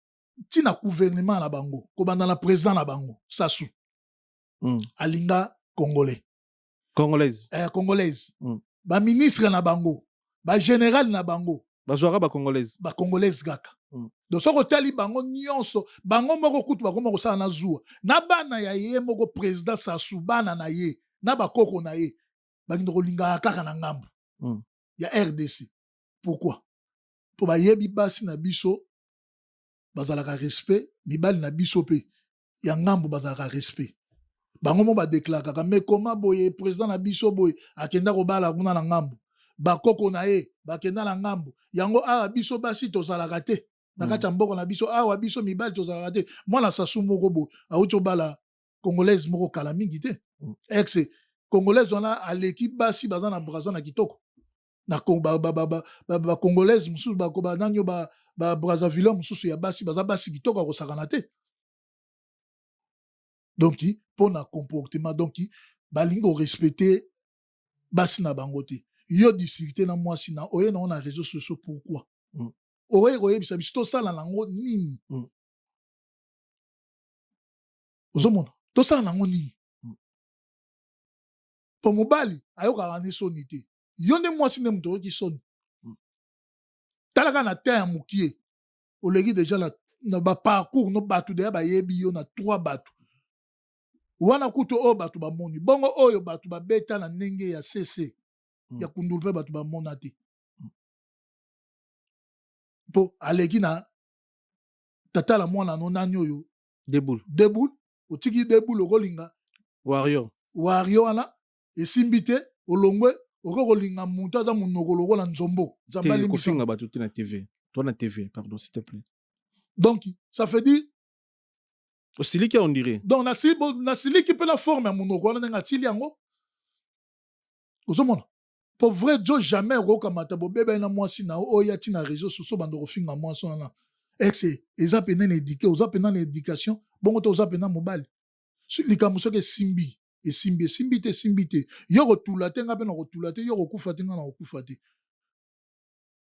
tina gouvernement na bango, ko banda na président na bango, Sassou. Alinga congolais. Congolaise. Congolaise. Ba ministre na bango, ba général na bango. Ba jouera ba congolaise. Ba congolaise gaka. Donc soko tali bango nyonso bango moko kutu bango moko sala na zuwa na bana ya ye moko président Sassou bana na ye na bakoko na ye bakindo kolinga kaka na ngambo ya RDC. Pourquoi? Pour ba yebi basi na biso bazalaka respect mibali na biso pe ya ngambo bazalaka respect bango mo ba déclare kaka mais comment boye président na biso boye akenda ko bala kuna na ngambo bakoko na ye bakenda na ngambo yango biso basi tozalaka te na kati ya mboko na biso awa biso mibali tozalaka te mwana Sassou moko bo auti obala congolaise moko kala mingi te ex congolaise wana aleki basi baza na Brazza na kitoko na ba congolaise mususu bakoba nanyo ba Brazzaville mususu ya basi baza basi kitoko akosakana te donc pona comportement donc balingo respecter basi na bango te yo discuter na mwasi na oye na réseaux sociaux pourquoi oye koyebisa biso tosala nango nini ozomona tosala nango nini po mobali ayokaka nde soni te yo nde mwasi nde moto oyoki soni talaka na te ya mokie oleki deja na baparcours no bato deya bayebi yo na 3 bato wana kutu oyo bato bamoni bongo oyo bato babeta na ndenge ya cc ya kundulu mpe bato bamona te po aleki na tatala mwana no nani oyo deboul otiki deboul okolinga wario wana esimbi te olongwe okokolinga mutu aza monoko lokola nzombo kofinga bato te na tv toi na tv pardon s'il te plaît donc ça fait dire osiliki on dirait donc nasiliki mpe na forme ya monoko wana ndenge atili yango ozomona pour vrai Dieu jamais rokamata bo bébé na mwasi na oya ti na réseau sociaux bando kofinga mwasi na ex eza pena na éduquer oza pena na éducation bongo to oza pena mobile likambo soki esimbi te yo kotula te nga mpe na kotula te yo kokufa te nga na kokufa te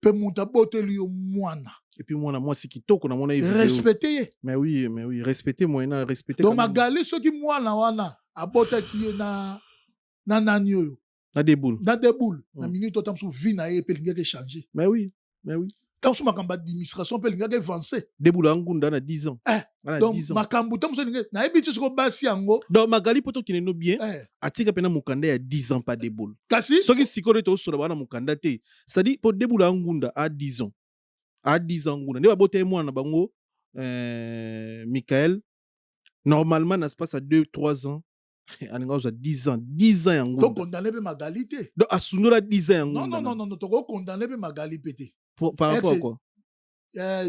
mpe moto aboteli yo mwana et puis mwana mwasi kitoko na mona respecte ye mais oui respecter moyena respecter donc magali soki mwana wana abotaki ye na nani oyo na deboule na minute otam so vie na ye mpe lingaki changer mais oui tant so makambo administration mpe lingaki avance deboule angunda na 10 ans donc makambo tam so lingaki nayebi ti soko basi yango donc magali poto kineno bien atika pena mukanda ya 10 ans pas deboule kasi soki sikolo to sola bana mukanda te c'est-à-dire po deboule angunda à 10 ans ngunda nde babote mwana bango Michael normalement na se passe à 2-3 ans alinga oza 10 ans ya ngunda to condamner pe magali te donc asundola 10 ans ya ngunda non to condamner pe magali pe te par rapport à quoi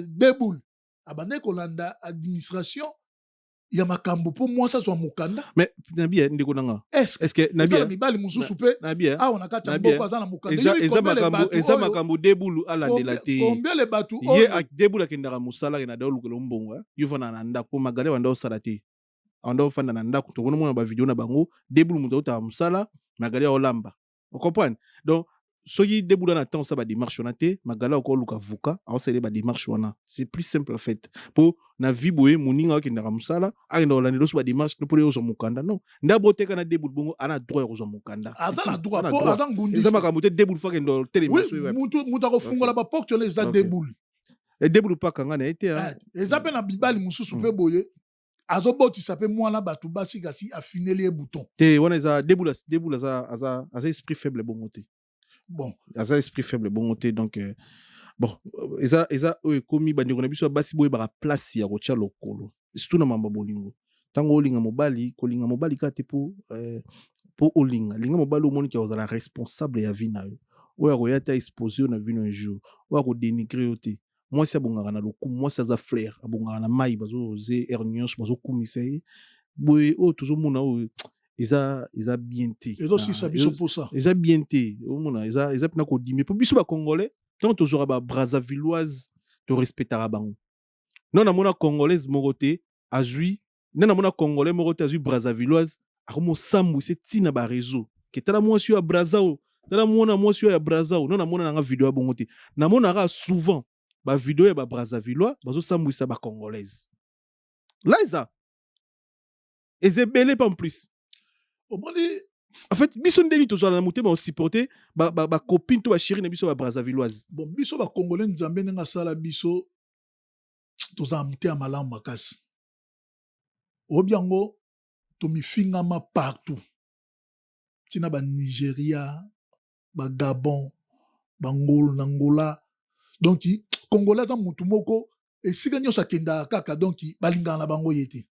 deboule abandé kolanda administration ya makambo po mwasa so mukanda mais nabia ndeko nanga est-ce que nabia mibali mususu pe on a kata mboko azana mukanda eza makambo deboule ala de la te combien les batu ye deboule akendaka musala na daulu ko mbonga yovana na ndako magale wanda osala te anda ofanda na ndako to mona ba video na bango deboule muto uta musala magale olamba vous comprenez donc soki deboula na temps ça ba démarche wana te magala ko luka vuka a osele ba démarche wana c'est plus simple en fait pour na vie boye moninga okendaka musala akenda olanda so ba démarche pour yo zo mukanda non nda boteka na deboule bongo ana droit yo zo mukanda azana droit po azan ngundi eza makambo te deboule fa kendo télémission oui mutu ko fungola ba porte les za deboule et deboule pa kanga na été eza pe na bibali mususu pe boye azobotisa pe mwana bato basi kasi afineli bouton te wana eza deboule za esprit faible bongo te bon aza esprit faible bongo te donc bon eza komi bandeko na biso basi boye ba place ya kotia lokolo surtout na mamba bolingo tango olinga mobali kolinga mobali ka te po olinga mobali omoni ki ozala responsable ya vie na yo oya ko yata exposé na vie un jour oya ko dénigrer yo te moi si abongaka na lokumu moi si aza flair abongaka na mai bazo ze hernios bazo kumisa ye boye o tozomona o eza bien te eza bien te omona eza pena ko dimi po biso ba congolais tant tozora ba brazzavilloise to respectera bango non na mona congolaise moko te azui non na mona congolais moko te azui brazzavilloise akomo sambu se tina ba réseau ke tala mwasi ya brazzao tala mona mwasi ya brazzao non na mona nga vidéo ya bongo te na mona ka souvent ba vidéo ya ba brazzavillois bazo sambu sa ba congolaise là ça ezebele pas en plus en fait biso ndeli to na motema o supporter ba copine to ba chérie na biso ba brazzavilloise bon biso ba congolais nzambe nga sala biso to za mutema malamu makasi obiango to mifingama partout tina ba Nigeria ba Gabon ba Angola donc congolais za mutu moko esika nyoso akenda kaka donc balingana na bango yete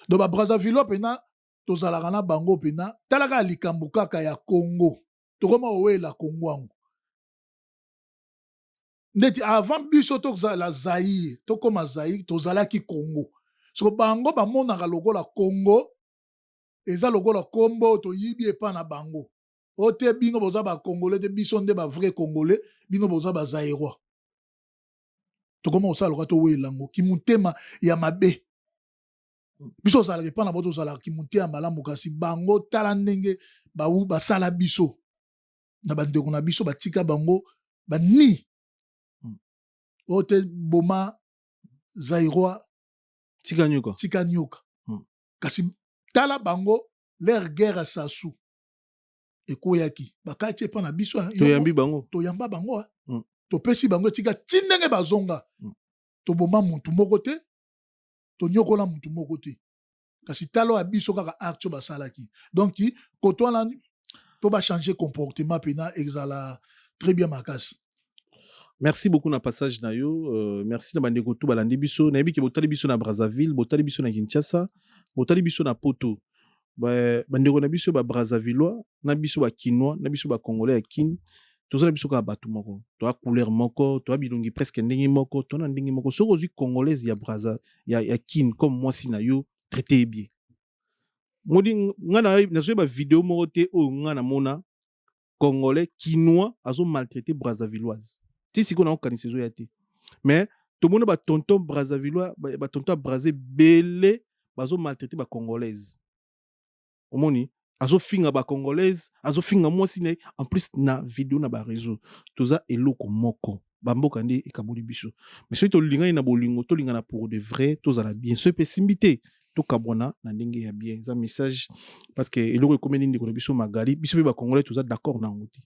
do ba Brazzaville pena tozalaka na bango pena talaka likambo kaka ya Congo tokoma owela Congo ango ndeti avant biso tozala Zaïre tokoma Zaïre tozalaki Congo so bango bamonaka lokola Congo eza lokola kombo toyibi epa na bango ote bino boza ba Congolais te biso nde ba vrai Congolais bino boza ba Zaïrois tokoma osala lokola towelango kimutema ya mabe biso ozalaka epa na bo tozalaka kimutema malamu kasi bango tala ndenge basala biso na bandeko na biso batika bango bani ote boma Zaïrois tika nyoka kasi tala bango leur guerre à Sassou ekoyaki bakati epa na biso toyamba bango topesi bango tika tindenge bazonga toboma mutu moko te tonyokola mutu moko te kasi talo ya biso kaka acte basalaki donc koto wana to ba changer comportement pena exala très bien makasi. Merci beaucoup na passage na yo merci na bandeko tu balandi biso na yebi ke botali biso na Brazzaville botali biso na Kinshasa botali biso na Poto bandeko na biso ba Brazzavillois na biso ba Kinois na biso ba Congolais ya Kin tozala biso ka batu moko to a couleur moko to a bilongi presque ndenge moko to na ndenge moko soko zui congolaise ya Brazza ya Kin comme moi si na yo traité bien modi ngana na zo ba vidéo moko te o ngana mona Congolais, Quinois, azo maltraité Brazzavilloise. Si si qu'on a organisé ça yati. Mais tout le monde ba tonton Brazzavillois, ba tonton Brazzé belé, bazo maltraité ba Congolaise. Omoni, azo finga ba Congolaise, azo finga moi sine en plus na vidéo na ba réseau. Toza eloko moko. Bamboka nde ekaboli biso. Mais si to linga na bolingo, to linga na pour de vrai, toza la bien. Ce pessimité. To kabona na ndenge ya bien ça message parce que eloko komeni ndeko na biso magali biso be ba congolais tous d'accord na ngoti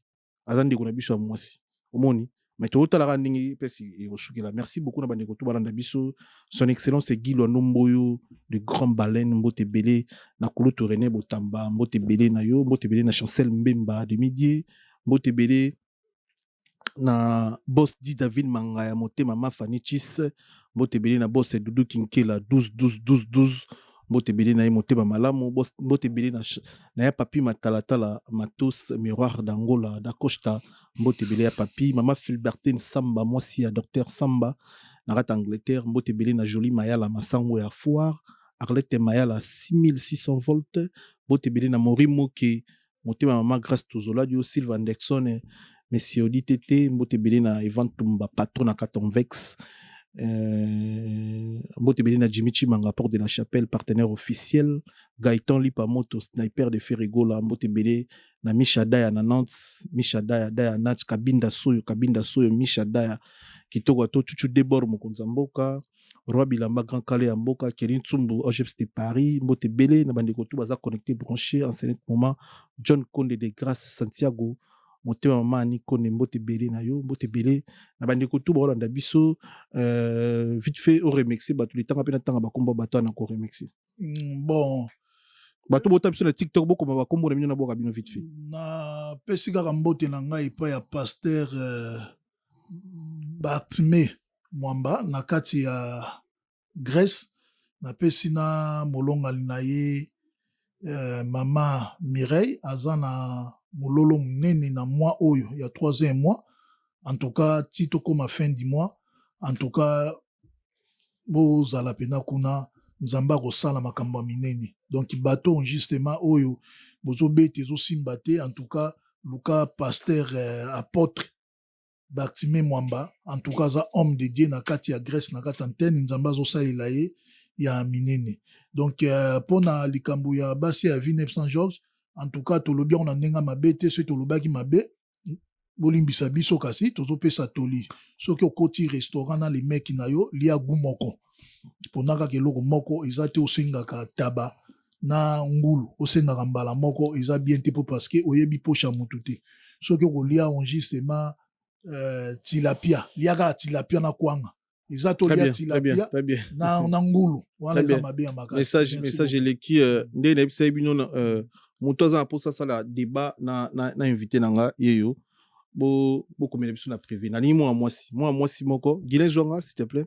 azandi ndeko na biso ya mwasi omoni mais to tala ndenge pesi e osukela merci beaucoup na bandeko to balanda biso son excellence Guy Lwanomboyo de grand baleine mbote belé na kuluto René Botamba mbote belé na yo mbote belé na Chancel Mbemba de Midi mbote belé na boss di David Mangaya motema mama Fanny Chis mbote belé na boss Doudou Kinkela 12 mbote belé na motema malamu boss mbote belé na ya papi matalatala matos miroir d'Angola da Costa mbote belé ya papi mama Philbertine Samba mwasi ya docteur Samba na rat Angleterre mbote belé na Jolie Mayala masango ya foire Arlette Mayala 6600 volts mbote belé na Morimo ke motema mama Grace Tozola dio Sylvain Dexon Monsieur Odi Tete, mbote belé na Evan Tumba, patron na Katonvex, mbote belé na Jimmy Chimanga, porte de la Chapelle, partenaire officiel, Gaëtan Lipamoto, sniper de Ferrigola, mbote belé na Misha Daya na Nantes, Misha Daya, Daya Natch, Kabinda Soyo, Misha Daya, Kitoko Ato, Chuchu Debor, Mokonza Mboka, Roi Bilamba, Grand Calais Mboka, Kérin Tsumbu, OGEPS de Paris, mbote belé na Bandeko baza connecté, branché, en ce moment, John Conde de Grasse, Santiago, motema mama Nico Mbote belé na yo mbote belé na bandeko tout bolanda biso vite fait au remixer bato litanga pe na tanga bakomba bato na ko remixer bon bato bota biso na TikTok boko ba kombo na bino na boka bino vite fait na pesika ka mbote na ngai pa ya pasteur Bartimé Mwamba na kati ya Grèce na pesi na molonga na ye mama Mireille azana mololo munene na mois oyo ya 3e mois en tout cas tito comme fin du mois en tout cas bozala pena kuna nzamba ko sala makambo minene donc bateau justement oyo bozo bete zo simbate en tout cas luka pasteur apôtre Bartimé Mwamba en tout cas za homme de Dieu na kati ya Grèce na kati antenne nzamba zo salela ye ya minene donc pona likambo ya basi ya Ville Saint Georges en tout cas tolobi on ndenga mabete so tolobaki mabe bolimbisa biso kasi tozopesa toli soki okoti restaurant na les mecs na yo lia gumoko ponaka ke loko moko ezate osengaka taba na ngulu osengaka mbala moko eza bien te parce que oyebi pocha mutu te soki okolia enregistrement tilapia liaka tilapia na kwanga exacto lia tilapia na ngulu wana eza mabe ya makasi message eleki nde na ebisa bino moto aza pour ça la débat na invité nanga yeyo bo komela biso na privé na ni moi si moko Guilain Zonga s'il te plaît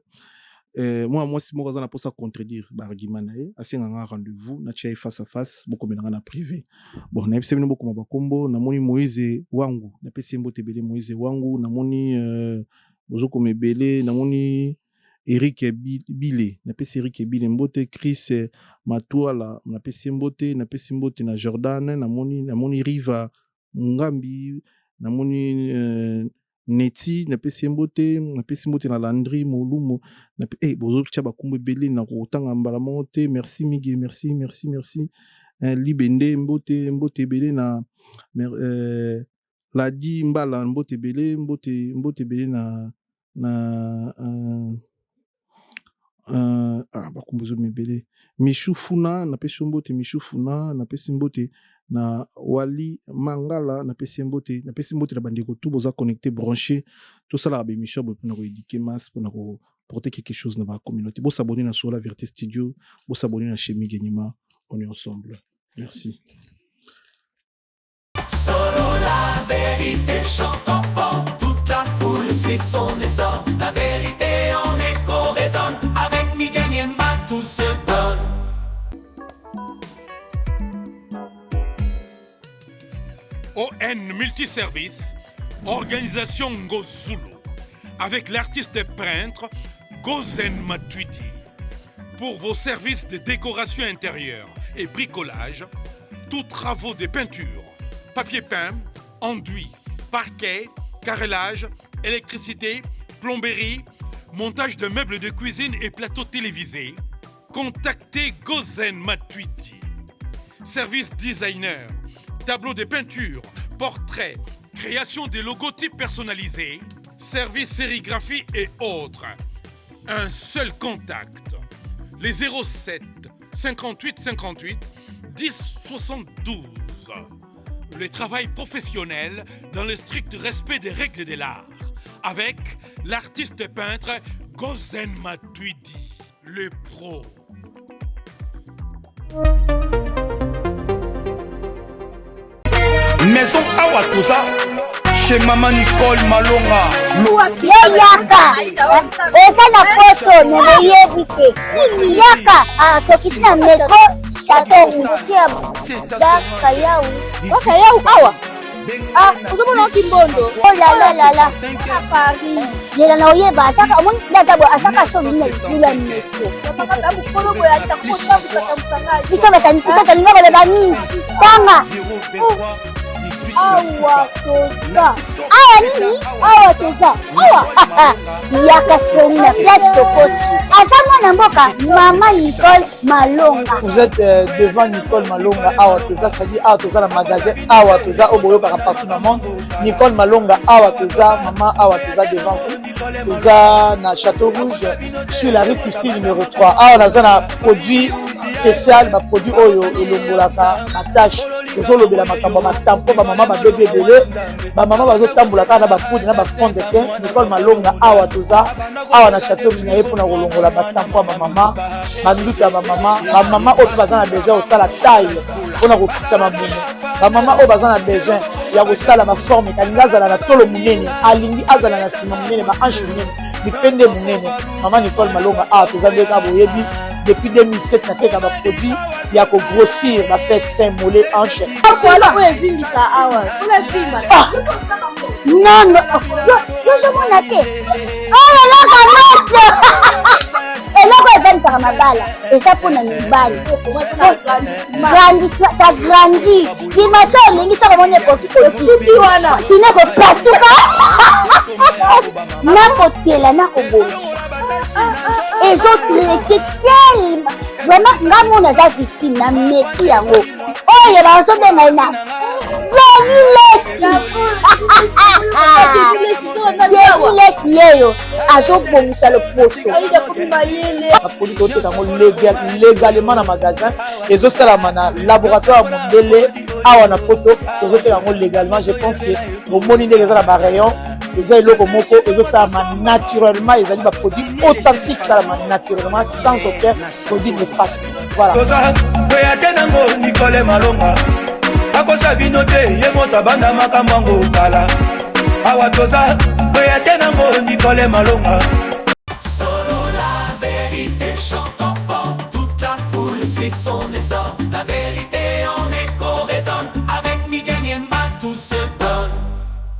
moi si moko aza na pour ça contredire ba argument na ye asenga nga rendez-vous na tia face à face bo komela na privé bon na ebisa bino bo koma bakombo na moni Moïse wangu na pesi mbote belé Moïse wangu na moni bozo komebele na moni Eric Bile na pesi Eric Bile mbote Chris Matuala na pesi mbote na Jordan na moni Riva Ngambi na moni Neti na pesi mbote na Landry Molumo na bozo tcha bakumbu bele na kotanga mbala monte merci Miguel merci Libende mbote bele na Ladi Mbala mbote bele na bakumbuzo mebele Michou Funa na pesi mbote na pesi mbote na Wali Mangala na pesi mbote na bandeko tout boza connecté branché tout ça la émission pour nous éduquer masse pour nous porter quelque chose dans la communauté bo s'abonner na Sola Vérité Studio bo s'abonner na chez Migenima on est ensemble merci Solo la vérité chante enfant, toute la foule suit son essor. La vérité en écho résonne, avec Miguel Niema tout se donne. ON Multiservice, organisation Ngozulu, avec l'artiste peintre Gozen Matuidi. Pour vos services de décoration intérieure et bricolage, tous travaux de peinture, papier peint, enduit, parquet, carrelage, électricité, plomberie, montage de meubles de cuisine et plateaux télévisés. Contactez Gozen Matuidi. Service designer, tableau de peinture, portrait, création de logotypes personnalisés, service sérigraphie et autres. Un seul contact. Les 07 58 58 10 72. Le travail professionnel dans le strict respect des règles de l'art. Avec l'artiste peintre Gozen Matuidi, le pro. Maison Awatusa, chez Maman Nicole Malonga. Yaka, eza na poto neyebi te. Yaka, tokiti na metro Château Rouge ya Kayau. Kayau awa. Uzomona Kimbondo. Oh la la la. Paris. Jela na oyeba asaka omoni ndazabo asaka so bine bila metro. Bisa batani ngaba ba nini. Kwanga. Awa toza. Awa nini? Awa toza. Awa. Yaka soni na place Tokoti. Asama na mboka Maman Nicole Malonga. Vous êtes devant Nicole Malonga Awa toza, c'est-à-dire Awa toza le magasin Awa toza au boyo partout dans le monde. Nicole Malonga Awa toza, maman Awa toza devant vous. Toza na Château Rouge sur la rue Custine numéro 3. Awa naza na produit spécial, ma produit oyo elongolaka ma tâche. Tozolobela makambo matampo ba maman ba bébé belé, ba maman bazo tambolaka na ba poudre na ba fond de teint. Nicole Malonga Awa toza, Awa na Château Rouge na pona kolongola matampo ba maman, banduka ba maman oyo bazana besoin au sala taille pona kokita mabumu. Ba maman oyo bazana besoin ya kosala ma forme kalinga azala na tolo munene, alingi azala na sima munene ba hanche munene, bipende munene. Maman Nicole Malonga Awa toza ndeka boyebi depuis 2007 na teka ba produit ya ko grossir ba fait sein mollet hanche. Voilà où est vindi ça awa. Pour les filles. Non non. Yo je mona te. Oh la la eloko evanisaka mabala eza mpona mibali ça grandit limaso olingi saka moni ekoki wana sino ekopasuka nakotela nakobongisa ezotraite telema vraiment nga mona eza victime na meki yango oyo bazobenga ena Lesi yeyo azobongisa loposo apoli toteka yango légalement na magasin ezosalama na laboratoire ya mondele awa na poto tozoteka yango légalement. Je pense que bomoni ndenge eza na barayon eza eloko moko ezosalama naturellement, ezali baproduit authentique salama naturellement sans aucun produit néfaste. Voilà. Oyatenango Nicole Malonga akosa bino te ye moto banda makambo ngo kala Awa toza oyatenango Nicole Malonga. Solo la vérité chante enfant, toute la foule suit son essor.